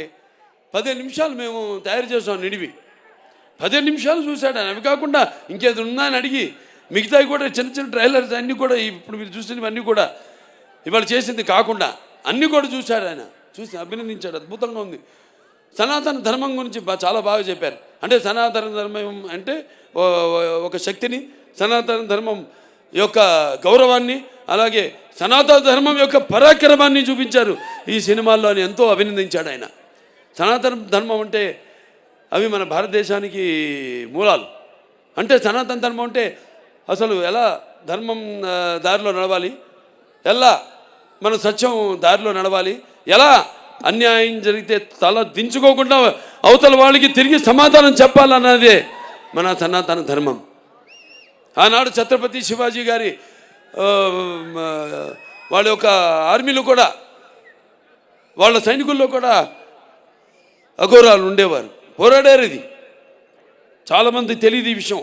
S6: 15 నిమిషాలు మేము తయారు చేసాం నిడివి. 15 నిమిషాలు చూశాడు ఆయన. అవి కాకుండా ఇంకేది ఉందా అని అడిగి మిగతావి కూడా చిన్న ట్రైలర్స్ అన్నీ కూడా ఇప్పుడు మీరు చూసినవన్నీ కూడా ఇవాళ చేసింది కాకుండా అన్నీ కూడా చూశాడు ఆయన. చూసి అభినందించాడు. అద్భుతంగా ఉంది. సనాతన ధర్మం గురించి చాలా బాగా చెప్పారు. అంటే సనాతన ధర్మం అంటే ఒక శక్తిని, సనాతన ధర్మం యొక్క గౌరవాన్ని, అలాగే సనాతన ధర్మం యొక్క పరాక్రమాన్ని చూపించారు ఈ సినిమాల్లో అని ఎంతో అభినందించాడు ఆయన. సనాతన ధర్మం అంటే అవి మన భారతదేశానికి మూలాలు. అంటే సనాతన ధర్మం అంటే అసలు ఎలా ధర్మం దారిలో నడవాలి, ఎలా మన సత్యం దారిలో నడవాలి, ఎలా అన్యాయం జరిగితే తల దించుకోకుండా అవతల వాళ్ళకి తిరిగి సమాధానం చెప్పాలన్నదే మన సనాతన ధర్మం. ఆనాడు ఛత్రపతి శివాజీ గారి వాళ్ళ యొక్క ఆర్మీలో కూడా, వాళ్ళ సైనికుల్లో కూడా అఘోరాలు ఉండేవారు, పోరాడారు. ఇది చాలామంది తెలియదు ఈ విషయం.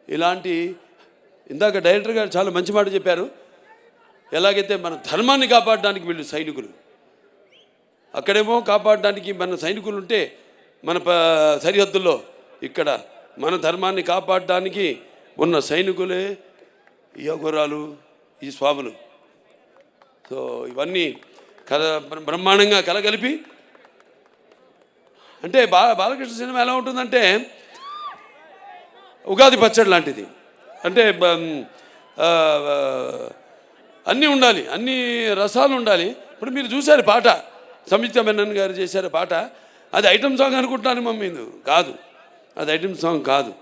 S6: ఇలాంటి ఇందాక డైరెక్టర్ గారు చాలా మంచి మాట చెప్పారు. ఎలాగైతే మన ధర్మాన్ని కాపాడడానికి వీళ్ళు సైనికులు, అక్కడేమో కాపాడడానికి మన సైనికులు ఉంటే మన సరిహద్దుల్లో ఇక్కడ మన ధర్మాన్ని కాపాడడానికి ఉన్న సైనికులే ఈ అఘోరాలు, ఈ స్వాములు. సో ఇవన్నీ బ్రహ్మాండంగా కలగలిపి అంటే బాలకృష్ణ సినిమా ఎలా ఉంటుందంటే ఉగాది పచ్చడి లాంటిది. అంటే అన్నీ ఉండాలి, అన్ని రసాలు ఉండాలి. ఇప్పుడు మీరు చూశారు పాట, సంయుక్త మెనన్ గారు చేశారు పాట. అది ఐటమ్ సాంగ్ అనుకుంటున్నాను మమ్మీ, కాదు, అది ఐటమ్ సాంగ్ కాదు.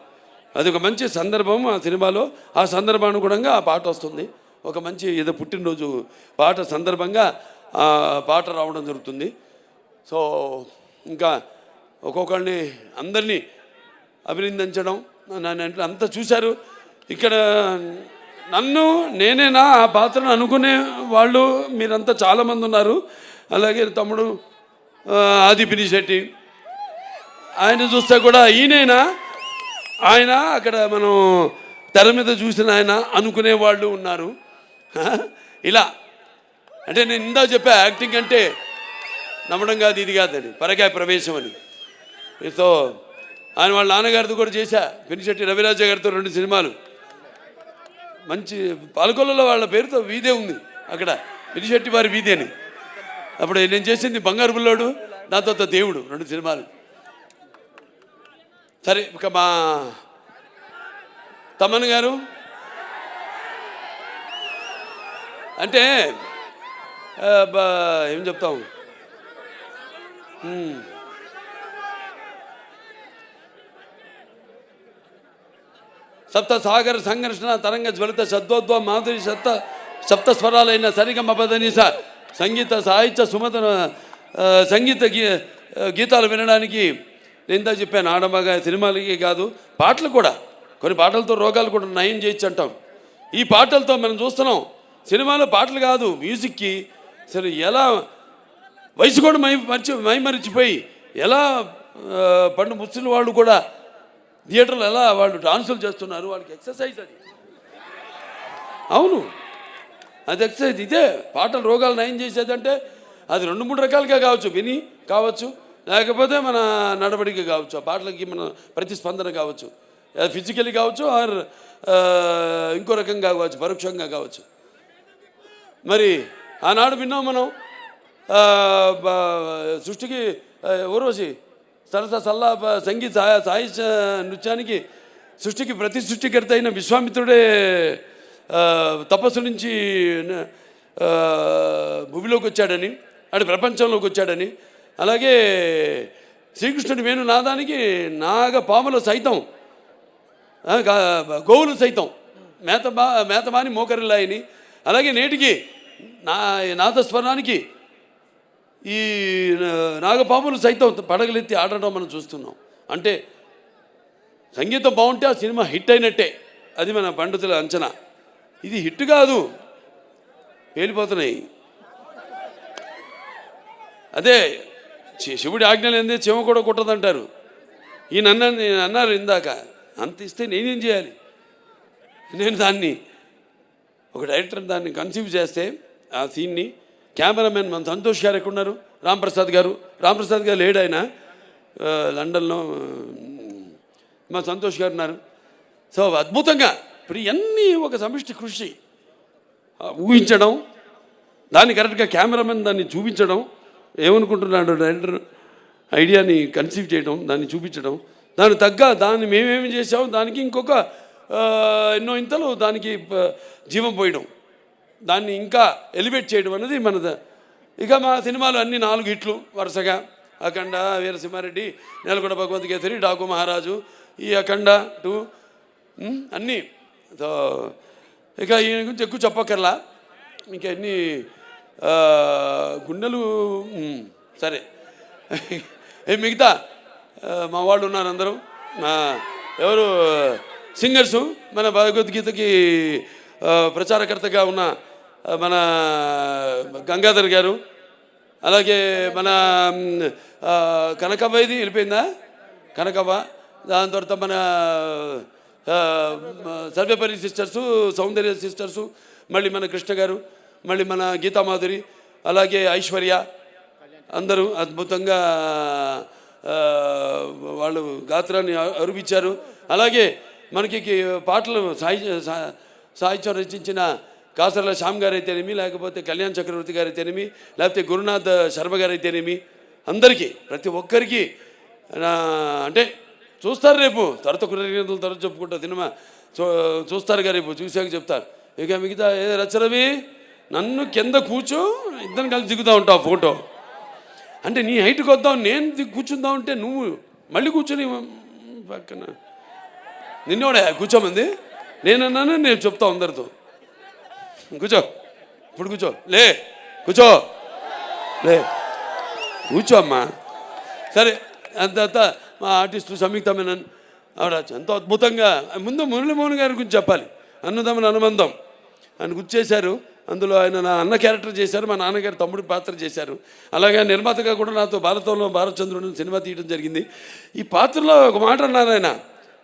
S6: అది ఒక మంచి సందర్భం ఆ సినిమాలో. ఆ సందర్భానుగుణంగా ఆ పాట వస్తుంది. ఒక మంచి ఏదో పుట్టినరోజు పాట సందర్భంగా ఆ పాట రావడం జరుగుతుంది. సో ఇంకా ఒక్కొక్కరిని అందరినీ అభినందించడం, నన్ను అంతా చూశారు. ఇక్కడ నన్ను నేనేనా ఆ పాత్రను అనుకునే వాళ్ళు మీరంతా చాలామంది ఉన్నారు. అలాగే తమ్ముడు ఆది పినిశెట్టి, ఆయన చూస్తే కూడా ఈయనైనా ఆయన అక్కడ మనం తెర మీద చూసిన ఆయన అనుకునే వాళ్ళు ఉన్నారు. ఇలా అంటే నేను ఇందా చెప్పా, యాక్టింగ్ అంటే నమ్మడం కాదు, ఇది కాదని, పరకాయ ప్రవేశం అని. సో ఆయన వాళ్ళ నాన్నగారితో కూడా చేశా, పినిశెట్టి రవిరాజ గారితో 2 సినిమాలు. మంచి పాలకొల్లలో వాళ్ళ పేరుతో వీధే ఉంది అక్కడ, పినిశెట్టి వారి వీధి అని. అప్పుడు నేను చేసింది బంగారు బుల్లోడు, దాంతో దేవుడు, 2 సినిమాలు. సరే ఇక మా తమన్ గారు అంటే ఏం చెప్తాం, సప్త సాగర సంఘర్షణ తరంగ జ్వలిత శబ్దోద్వ మాధురి సప్త స్వరాలైన సరిగమ పదనిస సంగీత సాహిత్య సుమత సంగీత గీతాలు వినడానికి నేను చెప్పాను. ఆడమగా సినిమాలకి కాదు, పాటలు కూడా, కొన్ని పాటలతో రోగాలు కూడా నయం చేయొచ్చు అంటాం. ఈ పాటలతో మనం చూస్తున్నాం. సినిమాలో పాటలు కాదు, మ్యూజిక్కి అసలు ఎలా వయసు కూడా మైమరిచిపోయి ఎలా పండు ముసలి వాళ్ళు కూడా థియేటర్లో ఎలా వాళ్ళు డాన్సులు చేస్తున్నారు. వాళ్ళకి ఎక్సర్సైజ్ అది. అవును, అది ఎక్సర్సైజ్. ఇదే పాటలు రోగాలు నయం చేసేదంటే అది 2-3 రకాలుగా కావచ్చు. విని కావచ్చు, లేకపోతే మన నడవడిక కావచ్చు, ఆ పాటలకి మన ప్రతిస్పందన కావచ్చు, ఫిజికలీ కావచ్చు, ఆర్ ఇంకో రకంగా కావచ్చు, పరోక్షంగా కావచ్చు. మరి ఆనాడు విన్నాం మనం సృష్టికి ఊర్వశి సరస సల్లా సంగీత సాహిత్య నృత్యానికి సృష్టికి ప్రతి సృష్టికర్త అయిన విశ్వామిత్రుడే తపస్సు నుంచి భూమిలోకి వచ్చాడని, ఆడు ప్రపంచంలోకి వచ్చాడని. అలాగే శ్రీకృష్ణుడి వేణునాదానికి నాగపాములు సైతం గోవులు సైతం మేతమాని మోకరిల్లాయని. అలాగే నేటికి నాదస్వరానికి ఈ నాగపాములు సైతం పడగలెత్తి ఆడడం మనం చూస్తున్నాం. అంటే సంగీతం బాగుంటే ఆ సినిమా హిట్ అయినట్టే, అది మన పండితుల అంచనా. ఇది హిట్ కాదు, పేలిపోతున్నాయి. అదే శివుడి ఆజ్ఞలు ఏంది, చెమ కూడా కుట్టదంటారు. ఈయన అన్నారు ఇందాక, అంత ఇస్తే నేనేం చేయాలి? నేను దాన్ని ఒక డైరెక్టర్ దాన్ని కన్సీవ్ చేస్తే ఆ సీన్ని కెమెరామెన్ మన సంతోష్ గారు ఎక్కడున్నారు? రాంప్రసాద్ గారు లేడు, ఆయన లండన్లో. మా సంతోష్ గారు ఉన్నారు. సో అద్భుతంగా ఇప్పుడు ఇవన్నీ ఒక సమిష్టి కృషి, ఊహించడం, దాన్ని కరెక్ట్గా కెమెరామెన్ దాన్ని చూపించడం, ఏమనుకుంటున్నాడు డైరెక్టర్ ఐడియాని కన్సీవ్ చేయడం, దాన్ని చూపించడం, దాన్ని మేమేమి చేసాము దానికి ఇంకొక ఎన్నో ఇంతలు దానికి జీవం పోయడం, దాన్ని ఇంకా ఎలివేట్ చేయడం అనేది మనది. ఇక మా సినిమాలు అన్ని 4 హిట్లు వరుసగా: అఖండ, వీరసింహారెడ్డి, నేలకొండ భగవంత్ కేసరి, డాకు మహారాజు, ఈ అఖండ 2 అన్నీ. సో ఇక ఈయన గురించి ఎక్కువ చెప్పక్కర్లా, ఇంకా అన్ని గుండెలు సరే. మిగతా మా వాళ్ళు ఉన్నారు అందరూ, ఎవరు సింగర్సు, మన భగవద్గీతకి ప్రచారకర్తగా ఉన్న మన గంగాధర్ గారు, అలాగే మన కనకవ్వ, ఇది వెళ్ళిపోయిందా కనకవ్వ, దాని తర్వాత మన సర్వేపల్లి సిస్టర్సు, సౌందర్య సిస్టర్సు, మళ్ళీ మన కృష్ణ గారు, మళ్ళీ మన గీతామాధురి, అలాగే ఐశ్వర్య, అందరూ అద్భుతంగా వాళ్ళు గాత్రాన్ని అరువిచ్చారు. అలాగే మనకి పాటలు సాహిత్యం రచించిన కాసర్ల శ్యామ్ గారు అయితేనేమి, లేకపోతే కళ్యాణ్ చక్రవర్తి గారు అయితేనేమి, లేకపోతే గురునాథ్ శర్మ గారు అయితేనేమి, అందరికీ ప్రతి ఒక్కరికి అంటే చూస్తారు రేపు తర్వాత కృతజ్ఞతలు తర్వాత చెప్పుకుంటా సినిమా చూస్తారుగా రేపు, చూసాక చెప్తారు. ఇక మిగతా రచరవి నన్ను కింద కూర్చో, ఇద్దరం కలిసి దిగుతూ ఉంటావు ఫోటో. అంటే నీ హైట్కి వద్దాం, నేను కూర్చుందాం అంటే నువ్వు మళ్ళీ కూర్చొని పక్కన నిన్నోడే కూర్చోమంది. నేనన్నాను, నేను చెప్తా అందరితో, కూర్చో ఇప్పుడు కూర్చో, లే కూర్చో, లే కూర్చో అమ్మా. సరే అంత మా ఆర్టిస్టు సంయుక్త మేనన్ ఆవిడ ఎంతో అద్భుతంగా, ముందు మురళీమోహన్ గారి గురించి చెప్పాలి. అన్నదమ్ముల అనుబంధం ఆయన గుర్తు చేశారు. అందులో ఆయన నా అన్న క్యారెక్టర్ చేశారు, మా నాన్నగారు తమ్ముడి పాత్ర చేశారు. అలాగే నిర్మాతగా కూడా నాతో భారతంలో భారతచంద్రుడు సినిమా తీయడం జరిగింది. ఈ పాత్రలో ఒక మాట అన్నారు ఆయన,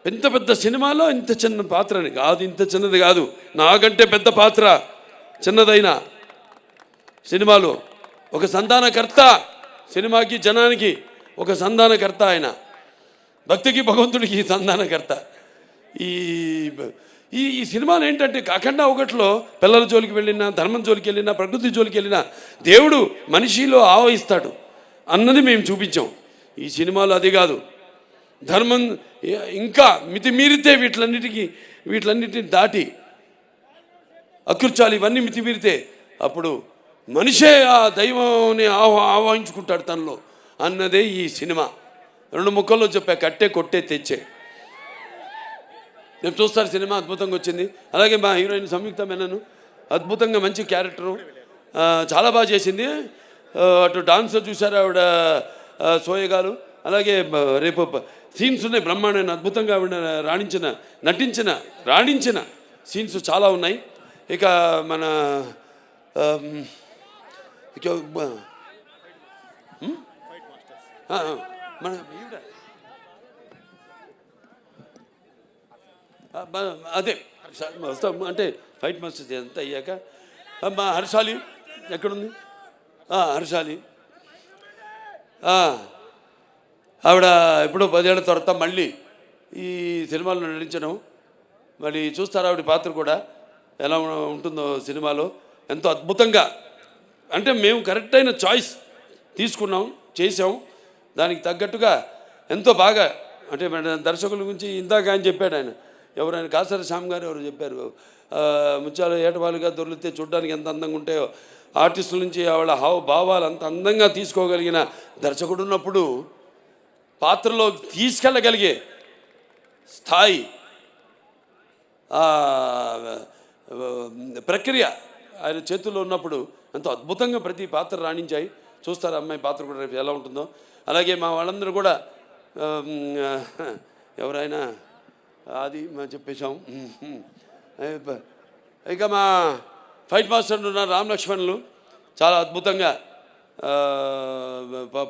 S6: పెద్ద పెద్ద సినిమాలో ఇంత చిన్న పాత్ర అని. కాదు, ఇంత చిన్నది కాదు, నాకంటే పెద్ద పాత్ర చిన్నదైన సినిమాలో ఒక సంధానకర్త, సినిమాకి జనానికి ఒక సంధానకర్త ఆయన, భక్తికి భగవంతుడికి సంధానకర్త. ఈ ఈ సినిమాలు ఏంటంటే అఖండ 1లో పిల్లల జోలికి వెళ్ళినా, ధర్మం జోలికి వెళ్ళినా, ప్రకృతి జోలికి వెళ్ళినా దేవుడు మనిషిలో ఆవహిస్తాడు అన్నది మేము చూపించాం. ఈ సినిమాలో అది కాదు, ధర్మం ఇంకా మితిమీరితే వీటిలన్నిటిని దాటి అకృత్యాలు ఇవన్నీ మితిమీరితే అప్పుడు మనిషే ఆ దైవాన్ని ఆవాహించుకుంటాడు తనలో అన్నదే ఈ సినిమా. 2 ముక్కల్లో చెప్పా, కట్టే కొట్టే తెచ్చే. రేపు చూస్తారు సినిమా అద్భుతంగా వచ్చింది. అలాగే మా హీరోయిన్ సంయుక్త మేనన్ అద్భుతంగా మంచి క్యారెక్టరు, చాలా బాగా చేసింది. అటు డాన్స్ చూసారు ఆవిడ సోయగాలు. అలాగే రేపు సీన్స్ ఉన్నాయి బ్రహ్మాండమైన, అద్భుతంగా ఆవిడ రాణించిన సీన్స్ చాలా ఉన్నాయి. ఇక మన మన అదే వస్తాం అంటే ఫైట్ మాస్టర్స్ అంతా అయ్యాక మా హర్షాలి ఎక్కడుంది? హర్షాలి ఆవిడ ఎప్పుడో 10 ఏళ్ల తర్వాత మళ్ళీ ఈ సినిమాలో నటించడం, మళ్ళీ చూస్తారు ఆవిడ పాత్ర కూడా ఎలా ఉంటుందో సినిమాలో. ఎంతో అద్భుతంగా, అంటే మేము కరెక్ట్ అయిన చాయిస్ తీసుకున్నాం, చేసాం, దానికి తగ్గట్టుగా ఎంతో బాగా. అంటే దర్శకుల గురించి ఇందాక ఆయన చెప్పాడు, ఆయన కాసర శ్యామ్ గారు ఎవరు చెప్పారు, ముత్యాలు ఏటవాలుగా దొరికితే చూడడానికి ఎంత అందంగా ఉంటాయో ఆర్టిస్టుల నుంచి వాళ్ళ హావభావాలు అంత అందంగా తీసుకోగలిగిన దర్శకుడు ఉన్నప్పుడు పాత్రలో తీసుకెళ్ళగలిగే స్థాయి ప్రక్రియ ఆయన చేతుల్లో ఉన్నప్పుడు ఎంతో అద్భుతంగా ప్రతి పాత్ర రాణించాయి. చూస్తారు అమ్మాయి పాత్ర కూడా రేపు ఎలా ఉంటుందో. అలాగే మా వాళ్ళందరూ కూడా ఎవరైనా అది మనం చెప్పేశాం. ఇక మా ఫైట్ మాస్టర్లు ఉన్నారు రామ్ లక్ష్మణులు, చాలా అద్భుతంగా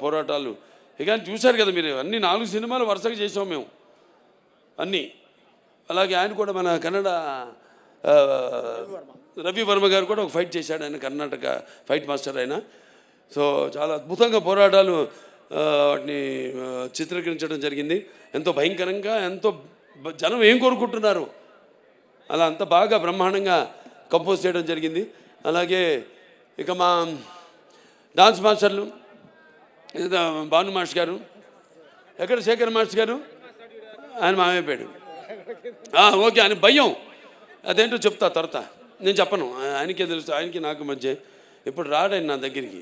S6: పోరాటాలు. ఇక చూశారు కదా మీరు, అన్ని 4 సినిమాలు వరుసగా చేసాం మేము అన్నీ. అలాగే ఆయన కూడా మన కన్నడ రవి వర్మ గారు కూడా ఒక ఫైట్ చేశాడు, ఆయన కర్ణాటక ఫైట్ మాస్టర్ ఆయన. సో చాలా అద్భుతంగా పోరాటాలు వాటిని చిత్రీకరించడం జరిగింది. ఎంతో భయంకరంగా, ఎంతో జనం ఏం కోరుకుంటున్నారు అలా అంత బాగా బ్రహ్మాండంగా కంపోజ్ చేయడం జరిగింది. అలాగే ఇక మా డాన్స్ మాస్టర్లు భాను మాస్టర్ గారు, ఎక్కడ శేఖర్ మాస్టర్ గారు, ఆయన మామైపోయాడు. ఓకే, ఆయన భయం అదేంటో చెప్తా తర్వాత, నేను చెప్పను, ఆయనకే తెలుసు, ఆయనకి నాకు మధ్య. ఇప్పుడు రాడాయన నా దగ్గరికి,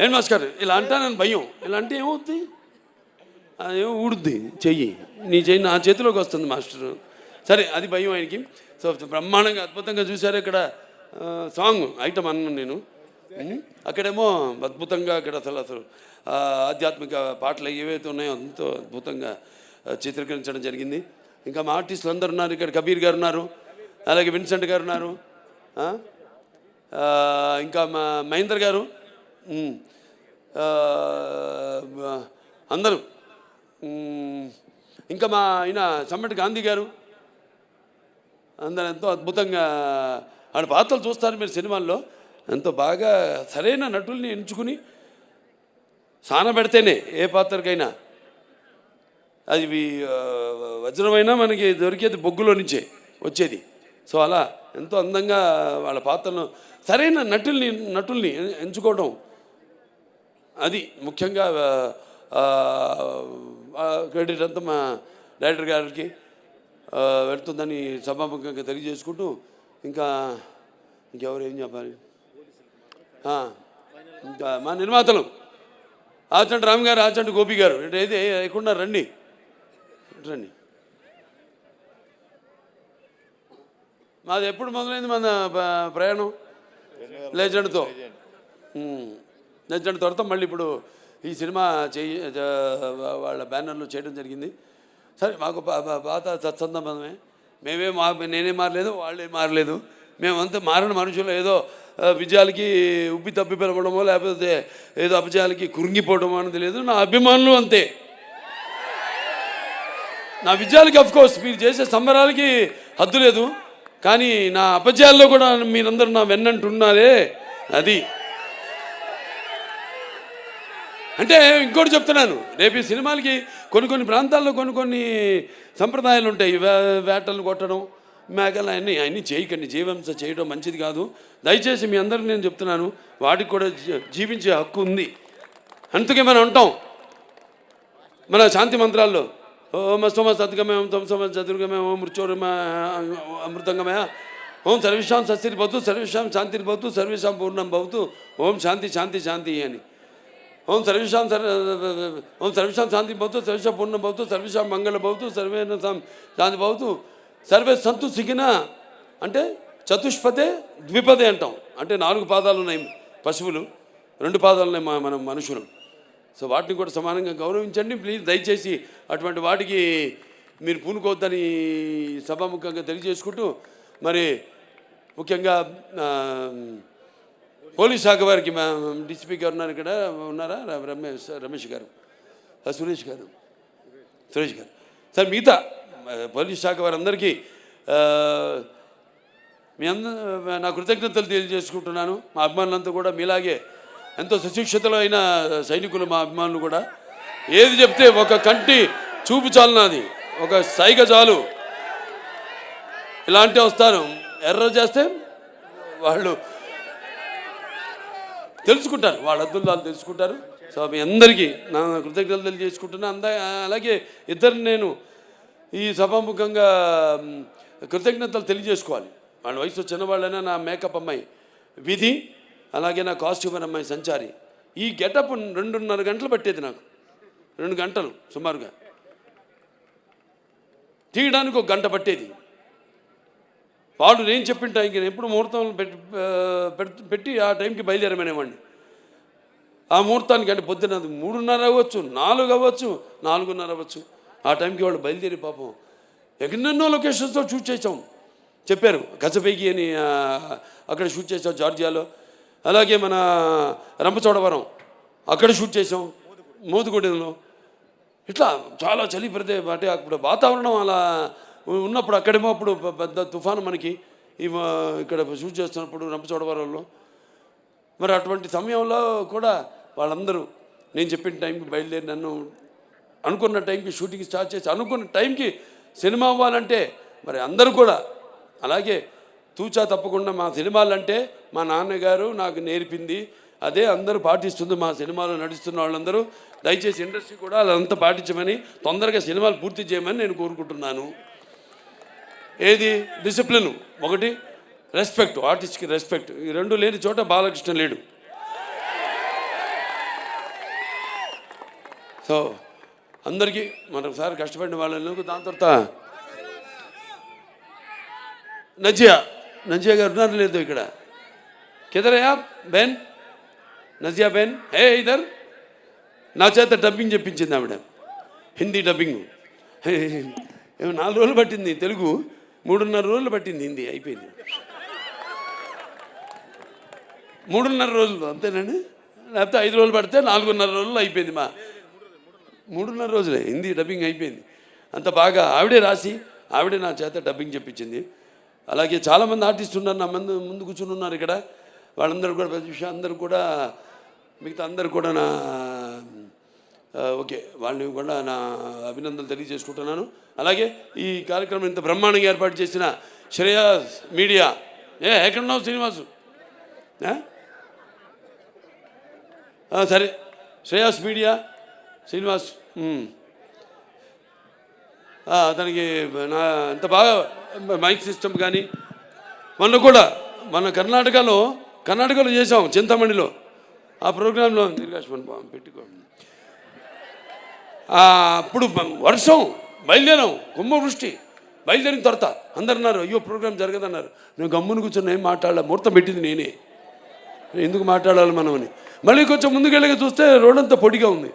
S6: ఏం మాస్టర్ ఇలా అంటానని భయం. ఇలా అంటే ఏమవుద్ది, అదేమో ఊడుద్ది చెయ్యి, నీ చెయ్యి నా చేతిలోకి వస్తుంది మాస్టరు. సరే, అది భయం ఆయనకి. సో బ్రహ్మాండంగా అద్భుతంగా చూశారు. ఇక్కడ సాంగ్ ఐటమ్ అన్నాను నేను, అక్కడేమో అద్భుతంగా అక్కడ అసలు ఆధ్యాత్మిక పాటలు ఏవైతే ఉన్నాయో ఎంతో అద్భుతంగా చిత్రీకరించడం జరిగింది. ఇంకా మా ఆర్టిస్టులు అందరు ఉన్నారు. ఇక్కడ కబీర్ గారు ఉన్నారు, అలాగే విన్సెంట్ గారు ఉన్నారు, ఇంకా మా మహేందర్ గారు, అందరూ, ఇంకా మా ఆయన సమ్మటి గాంధీ గారు, అందరూ ఎంతో అద్భుతంగా వాళ్ళ పాత్రలు చూస్తారు మీరు సినిమాల్లో. ఎంతో బాగా సరైన నటుల్ని ఎంచుకుని సానబెడితేనే ఏ పాత్రకైనా అది వజ్రమైనా మనకి దొరికేది బొగ్గులో నుంచే వచ్చేది. సో అలా ఎంతో అందంగా వాళ్ళ పాత్రను సరైన నటుల్ని ఎంచుకోవడం, అది ముఖ్యంగా క్రెడిట్ అంతా మా డైరెక్టర్ గారికి వెళ్తుందని సభాముఖంగా తెలియజేసుకుంటూ, ఇంకెవరు ఏం చెప్పాలి, ఇంకా మా నిర్మాతలు ఆచంటి రామ్ గారు, ఆచంటి గోపి గారు, ఏది లేకుండా రండి. మాది ఎప్పుడు మొదలైంది మన ప్రయాణం? లెజెండ్తో తర్వాత మళ్ళీ ఇప్పుడు ఈ సినిమా వాళ్ళ బ్యానర్లో చేయడం జరిగింది. సరే, మాకు పాత సత్సంబంధమే, నేనే మారలేదు, వాళ్ళే మారలేదు, మేమంతా మారిన మనుషులు. ఏదో విజయాలకి ఉబ్బి తప్పి పిలవడమో లేకపోతే ఏదో అపజయాలకి కురింగిపోవడమో అనేది లేదు. నా అభిమానులు అంతే. నా విజయాలకి అఫ్కోర్స్ మీరు చేసే సంబరాలకి హద్దు లేదు, కానీ నా అపజయాల్లో కూడా మీరందరూ నా వెన్నంటున్నారే, అది. అంటే ఇంకోటి చెప్తున్నాను, రేపు ఈ సినిమాలకి కొన్ని ప్రాంతాల్లో కొన్ని సంప్రదాయాలు ఉంటాయి. వేటలు కొట్టడం, మేకలు అన్నీ చేయకండి, జీవంశ చేయడం మంచిది కాదు. దయచేసి మీ అందరికీ నేను చెప్తున్నాను, వాటికి కూడా జీవించే హక్కు ఉంది. అందుకే మనం అంటాం మన శాంతి మంత్రాల్లో, ఓం అస్తమ సద్గమయ, ఓం తంసమ చతుర్గమయ, ఓం మృత్యోర్మ అమృతంగమయ, ఓం సర్వేషాం సస్తిర్భవతు, సర్వేషాం శాంతిర్భవతు, సర్వేషాం పూర్ణం భవతు, ఓం శాంతి శాంతి శాంతి అని. ఓం సర్వేషాం శాంతి భవతు, సర్వేషాం పూర్ణం భవతు, సర్వేషాం మంగళ భవతు, సర్వేణ శాంతి భవతు, సర్వే సంతు సిగిన. అంటే చతుష్పదే ద్విపదే అంటాం. అంటే 4 పాదాలు ఉన్నాయి పశువులు, 2 పాదాలు ఉన్నాయి మనం మనుషులు. సో వాటిని కూడా సమానంగా గౌరవించండి ప్లీజ్. దయచేసి అటువంటి వాటికి మీరు పూనుకోవద్దని సభాముఖంగా తెలియజేసుకుంటూ, మరి ముఖ్యంగా పోలీస్ శాఖ వారికి మా డిసిపి గారు ఉన్నారు, ఇక్కడ ఉన్నారా, రమేష్ గారు, సురేష్ గారు సార్, మిగతా పోలీస్ శాఖ వారందరికీ నా కృతజ్ఞతలు తెలియజేసుకుంటున్నాను. మా అభిమానులంతా కూడా మీలాగే ఎంతో సుశిక్షితులు అయిన సైనికులు మా అభిమానులు కూడా. ఏది చెప్తే ఒక కంటి చూపు చాలు, నాది ఒక సైగ చాలు, ఇలాంటి వస్తారు. ఎర్ర చేస్తే వాళ్ళు తెలుసుకుంటారు, వాళ్ళ అద్దులు వాళ్ళు తెలుసుకుంటారు. సో మీ అందరికీ నా కృతజ్ఞతలు తెలియజేసుకుంటున్నాను. అలాగే ఇద్దరిని నేను ఈ సభాముఖంగా కృతజ్ఞతలు తెలియజేసుకోవాలి. వాళ్ళ వయసు చిన్నవాళ్ళైనా నా మేకప్ అమ్మాయి విధి, అలాగే నా కాస్ట్యూమర్ అమ్మాయి సంచారి. ఈ గెటప్ 2.5 గంటలు పట్టేది నాకు, 2 గంటలు సుమారుగా. తీయడానికి 1 గంట పట్టేది. వాడు నేను చెప్పిన టైంకి ఎప్పుడు ముహూర్తం పెట్టి ఆ టైంకి బయలుదేరమనేవాడిని. ఆ ముహూర్తానికి అంటే పొద్దున 3:30 అవ్వచ్చు, 4 అవ్వచ్చు, 4:30 అవ్వచ్చు. ఆ టైంకి వాళ్ళు బయలుదేరి పాపం ఎన్నెన్నో లొకేషన్స్తో షూట్ చేసాం. చెప్పారు గజపైకి అని అక్కడ షూట్ చేసాం జార్జియాలో. అలాగే మన రంపచోడవరం అక్కడ షూట్ చేసాం, మోదుగూడెంలో. ఇట్లా చాలా చలి అంటే అప్పుడు వాతావరణం అలా ఉన్నప్పుడు అక్కడేమో అప్పుడు పెద్ద తుఫాను మనకి ఇక్కడ షూట్ చేస్తున్నప్పుడు రంపచోడవరంలో. మరి అటువంటి సమయంలో కూడా వాళ్ళందరూ నేను చెప్పిన టైంకి బయలుదేరి నన్ను అనుకున్న టైంకి షూటింగ్ స్టార్ట్ చేసి అనుకున్న టైంకి సినిమా అవ్వాలంటే మరి అందరూ కూడా అలాగే తూచా తప్పకుండా మా సినిమాలంటే మా నాన్నగారు నాకు నేర్పింది అదే అందరూ పాటిస్తుంది. మా సినిమాలో నడుస్తున్న వాళ్ళందరూ దయచేసి ఇండస్ట్రీ కూడా అదంతా పాటించమని, తొందరగా సినిమాలు పూర్తి చేయమని నేను కోరుకుంటున్నాను. ఏది డిసిప్లిన్, ఒకటి రెస్పెక్ట్, ఆర్టిస్ట్కి రెస్పెక్ట్, ఈ 2 లేని చోట బాలకృష్ణ లేడు. సో అందరికీ మరొకసారి కష్టపడిన వాళ్ళకు. దాని తర్వాత నజియా గారు ఉన్నారు లేదు ఇక్కడ, కిదరయా బెన్, నజియా బెన్ హే ఇదర్. నా చేత డబ్బింగ్ చెప్పించింది ఆవిడ, హిందీ డబ్బింగ్. 4 రోజులు పట్టింది తెలుగు, 3.5 రోజులు పట్టింది హిందీ, అయిపోయింది. 3.5 రోజులు అంతేనండి, లేకపోతే 5 రోజులు పడితే 4.5 రోజులు అయిపోయింది. 3.5 రోజులే హిందీ డబ్బింగ్ అయిపోయింది. అంత బాగా ఆవిడే రాసి ఆవిడే నా చేత డబ్బింగ్ చెప్పించింది. అలాగే చాలామంది ఆర్టిస్టులు ఉన్నారు నా ముందు కూర్చుని ఉన్నారు ఇక్కడ. వాళ్ళందరూ కూడా ప్రతి విషయం అందరూ కూడా మిగతా అందరూ కూడా నా ఓకే వాళ్ళని కూడా నా అభినందనలు తెలియజేసుకుంటున్నాను. అలాగే ఈ కార్యక్రమం ఇంత బ్రహ్మాండంగా ఏర్పాటు చేసిన శ్రేయాస్ మీడియా, ఎక్కడున్నావు శ్రీనివాసు? సరే, శ్రేయాస్ మీడియా శ్రీనివాస్, అతనికి నా ఎంత బాగా మైక్ సిస్టమ్ కానీ మొన్న కూడా మన కర్ణాటకలో చేసాం చింతమణిలో. ఆ ప్రోగ్రాంలో పెట్టుకో అప్పుడు వర్షం బయలుదేరాం, కుంభవృష్టి బయలుదేరిన తర్వాత అందరు అన్నారు అయ్యో ప్రోగ్రాం జరగదన్నారు. నేను గమ్మును కూర్చొని ఏం మాట్లాడాల, ముహూర్తం పెట్టింది నేనే, ఎందుకు మాట్లాడాలి మనం అని. మళ్ళీ కొంచెం ముందుకెళ్ళగా చూస్తే రోడ్ అంతా పొడిగా ఉంది.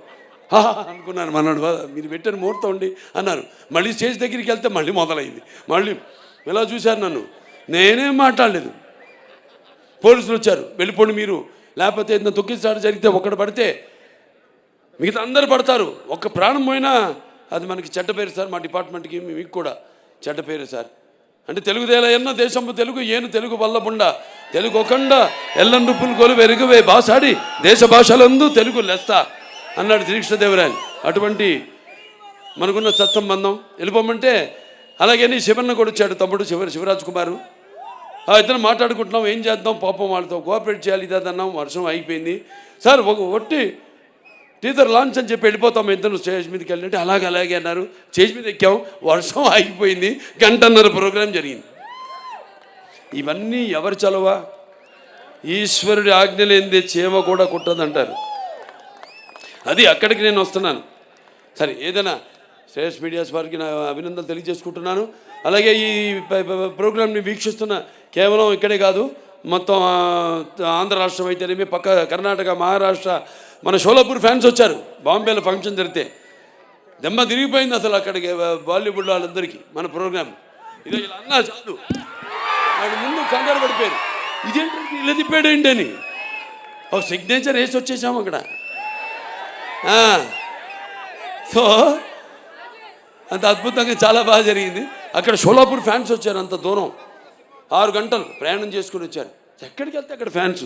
S6: అనుకున్నాను మనోడు మీరు పెట్టిన ముహూర్తం ఉండి అన్నారు. మళ్ళీ స్టేజ్ దగ్గరికి వెళ్తే మళ్ళీ మొదలైంది. మళ్ళీ ఇలా చూశారు నన్ను, నేనేం మాట్లాడలేదు. పోలీసులు వచ్చారు, వెళ్ళిపోండి మీరు, లేకపోతే ఏదైనా తొక్కిసాడు జరిగితే ఒక్కడు పడితే మిగతా అందరు పడతారు, ఒక్క ప్రాణం పోయినా అది మనకి చెడ్డ పేరు సార్, మా డిపార్ట్మెంట్కి మీకు కూడా చెడ్డ పేరు సార్. అంటే తెలుగుదేల ఎన్న దేశంపు తెలుగు ఏను తెలుగు వల్లబుండ తెలుగు ఒకండ ఎల్లం రుప్పులు కొలు వెరుగువే బాసాడి దేశ భాషలందు తెలుగు లెస్త అన్నాడు శ్రీకృష్ణదేవరాయలు. అటువంటి మనకున్న సత్సంబంధం వెళ్ళిపోమంటే అలాగే శివన్న కూడా వచ్చాడు, తమ్ముడు శివరాజ్ కుమారు. ఇద్దరు మాట్లాడుకుంటున్నాం ఏం చేద్దాం, పాపం వాళ్ళతో కోఆపరేట్ చేయాలి ఇదన్నాం. వర్షం అయిపోయింది సార్, ఒట్టి టీజర్ లాంచ్ అని చెప్పి వెళ్ళిపోతాం ఇద్దరు స్టేజ్ మీదకి వెళ్ళినట్టు. అలాగే అన్నారు. స్టేజ్ మీద ఎక్కాం, వర్షం ఆగిపోయింది, 1.5 గంట ప్రోగ్రాం జరిగింది. ఇవన్నీ ఎవరు చలవా? ఈశ్వరుడి ఆజ్ఞ లేనిదే చేమ కూడా కుట్టదంటారు. అది అక్కడికి నేను వస్తున్నాను. సరే, ఏదైనా శ్రేయస్ మీడియాస్ వారికి నా అభినందనలు తెలియజేసుకుంటున్నాను. అలాగే ఈ ప్రోగ్రాంని వీక్షిస్తున్న కేవలం ఇక్కడే కాదు, మొత్తం ఆంధ్ర రాష్ట్రం అయితేనేమి, పక్క కర్ణాటక, మహారాష్ట్ర, మన షోలాపూర్ ఫ్యాన్స్ వచ్చారు. బాంబేలో ఫంక్షన్ జరిగితే దెమ్మ తిరిగిపోయింది అసలు అక్కడికి బాలీవుడ్ వాళ్ళందరికీ మన ప్రోగ్రాం. ఇది ఇలా అన్నా చాలు, వాడు ముందు కంగారు పడిపోయారు, ఇదేంటి ఇలా తిప్పాడేంటి అని. ఒక సిగ్నేచర్ వేసి వచ్చేసాము అక్కడ. సో అంత అద్భుతంగా చాలా బాగా జరిగింది. అక్కడ షోలాపూర్ ఫ్యాన్స్ వచ్చారు, అంత దూరం 6 గంటలు ప్రయాణం చేసుకుని వచ్చారు. ఎక్కడికి వెళ్తే అక్కడ ఫ్యాన్స్.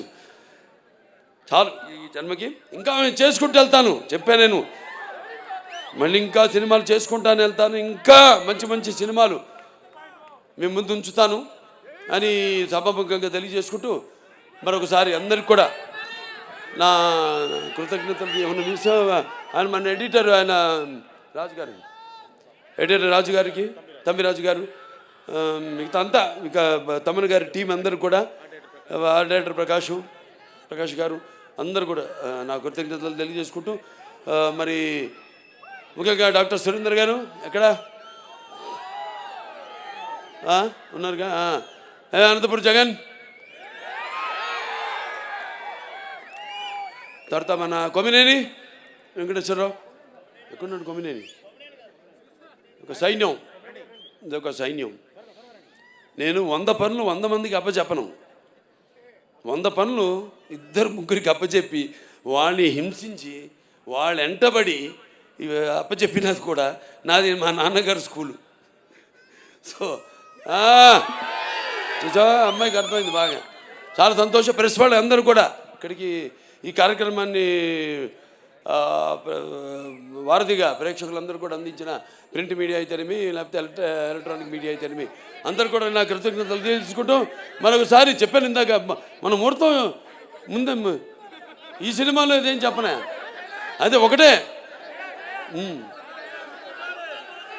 S6: చాలు ఈ జన్మకి, ఇంకా చేసుకుంటూ వెళ్తాను చెప్పాను నేను. మళ్ళీ ఇంకా సినిమాలు చేసుకుంటాను వెళ్తాను, ఇంకా మంచి మంచి సినిమాలు మేము ముందు ఉంచుతాను అని సభాముఖంగా తెలియజేసుకుంటూ మరొకసారి అందరికి కూడా నా కృతజ్ఞతలు. ఏమన్నా మిస్ ఆయన మన ఎడిటర్ ఆయన రాజుగారు, ఎడిటర్ రాజుగారికి, తమ్మిరాజు గారు, మిగతా అంతా ఇక తమ్మన్ గారి టీం అందరు కూడా డైరెక్టర్ ప్రకాష్ గారు అందరూ కూడా నా కృతజ్ఞతలు తెలియజేసుకుంటూ మరి ముఖ్యంగా డాక్టర్ సురేందర్ గారు ఎక్కడ ఉన్నారుగా, అనంతపురం జగన్, తర్వాత మన కొమ్మినేని వెంకటేశ్వరరావు, ఎక్కడున్నాడు కొమ్మినేని, ఒక సైన్యం, ఇదొక సైన్యం. నేను 100 పనులు 100 మందికి అప్పచెప్పను. 100 పనులు 2-3 అప్పచెప్పి వాళ్ళని హింసించి వాళ్ళు వెంటబడి అప్పచెప్పినది కూడా నాది మా నాన్నగారు స్కూలు. సో చూసా అమ్మాయికి అర్థమైంది బాగా. చాలా సంతోషం. ప్రెస్ వాళ్ళు అందరూ కూడా ఇక్కడికి ఈ కార్యక్రమాన్ని వారధిగా ప్రేక్షకులందరూ కూడా అందించిన ప్రింట్ మీడియా అయితేనేమి లేకపోతే ఎలక్ట్రానిక్ మీడియా అయితేనేమి అందరూ కూడా నా కృతజ్ఞతలు తెలుసుకుంటూ మరొకసారి చెప్పాను ఇందాక మన ముహూర్తం ముందే ఈ సినిమాలో ఇదేం చెప్పనా, అదే ఒకటే.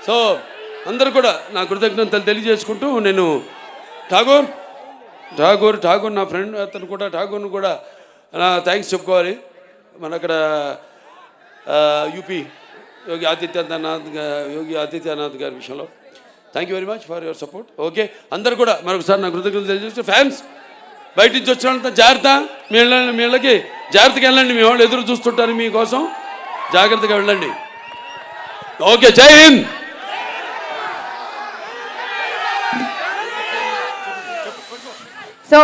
S6: సో అందరూ కూడా నా కృతజ్ఞతలు తెలియజేసుకుంటూ నేను ఠాగూర్ నా ఫ్రెండ్ అతను కూడా ఠాగూర్ను కూడా నా థ్యాంక్స్ చెప్పుకోవాలి. మన అక్కడ యూపీ యోగి ఆదిత్యనాథ్ గారి విషయంలో thank you very much for your support. Okay, అందరు కూడా మరొకసారి నా కృతజ్ఞతలు తెలియజేస్తూ ఫ్యాన్స్ బయట నుంచి వచ్చినంత జాగ్రత్త, మీ ఇళ్ళకి జాగ్రత్తగా వెళ్ళండి. మీ వాళ్ళు ఎదురు చూస్తుంటారు మీకోసం, జాగ్రత్తగా వెళ్ళండి. ఓకే, జై హింద్.
S2: సో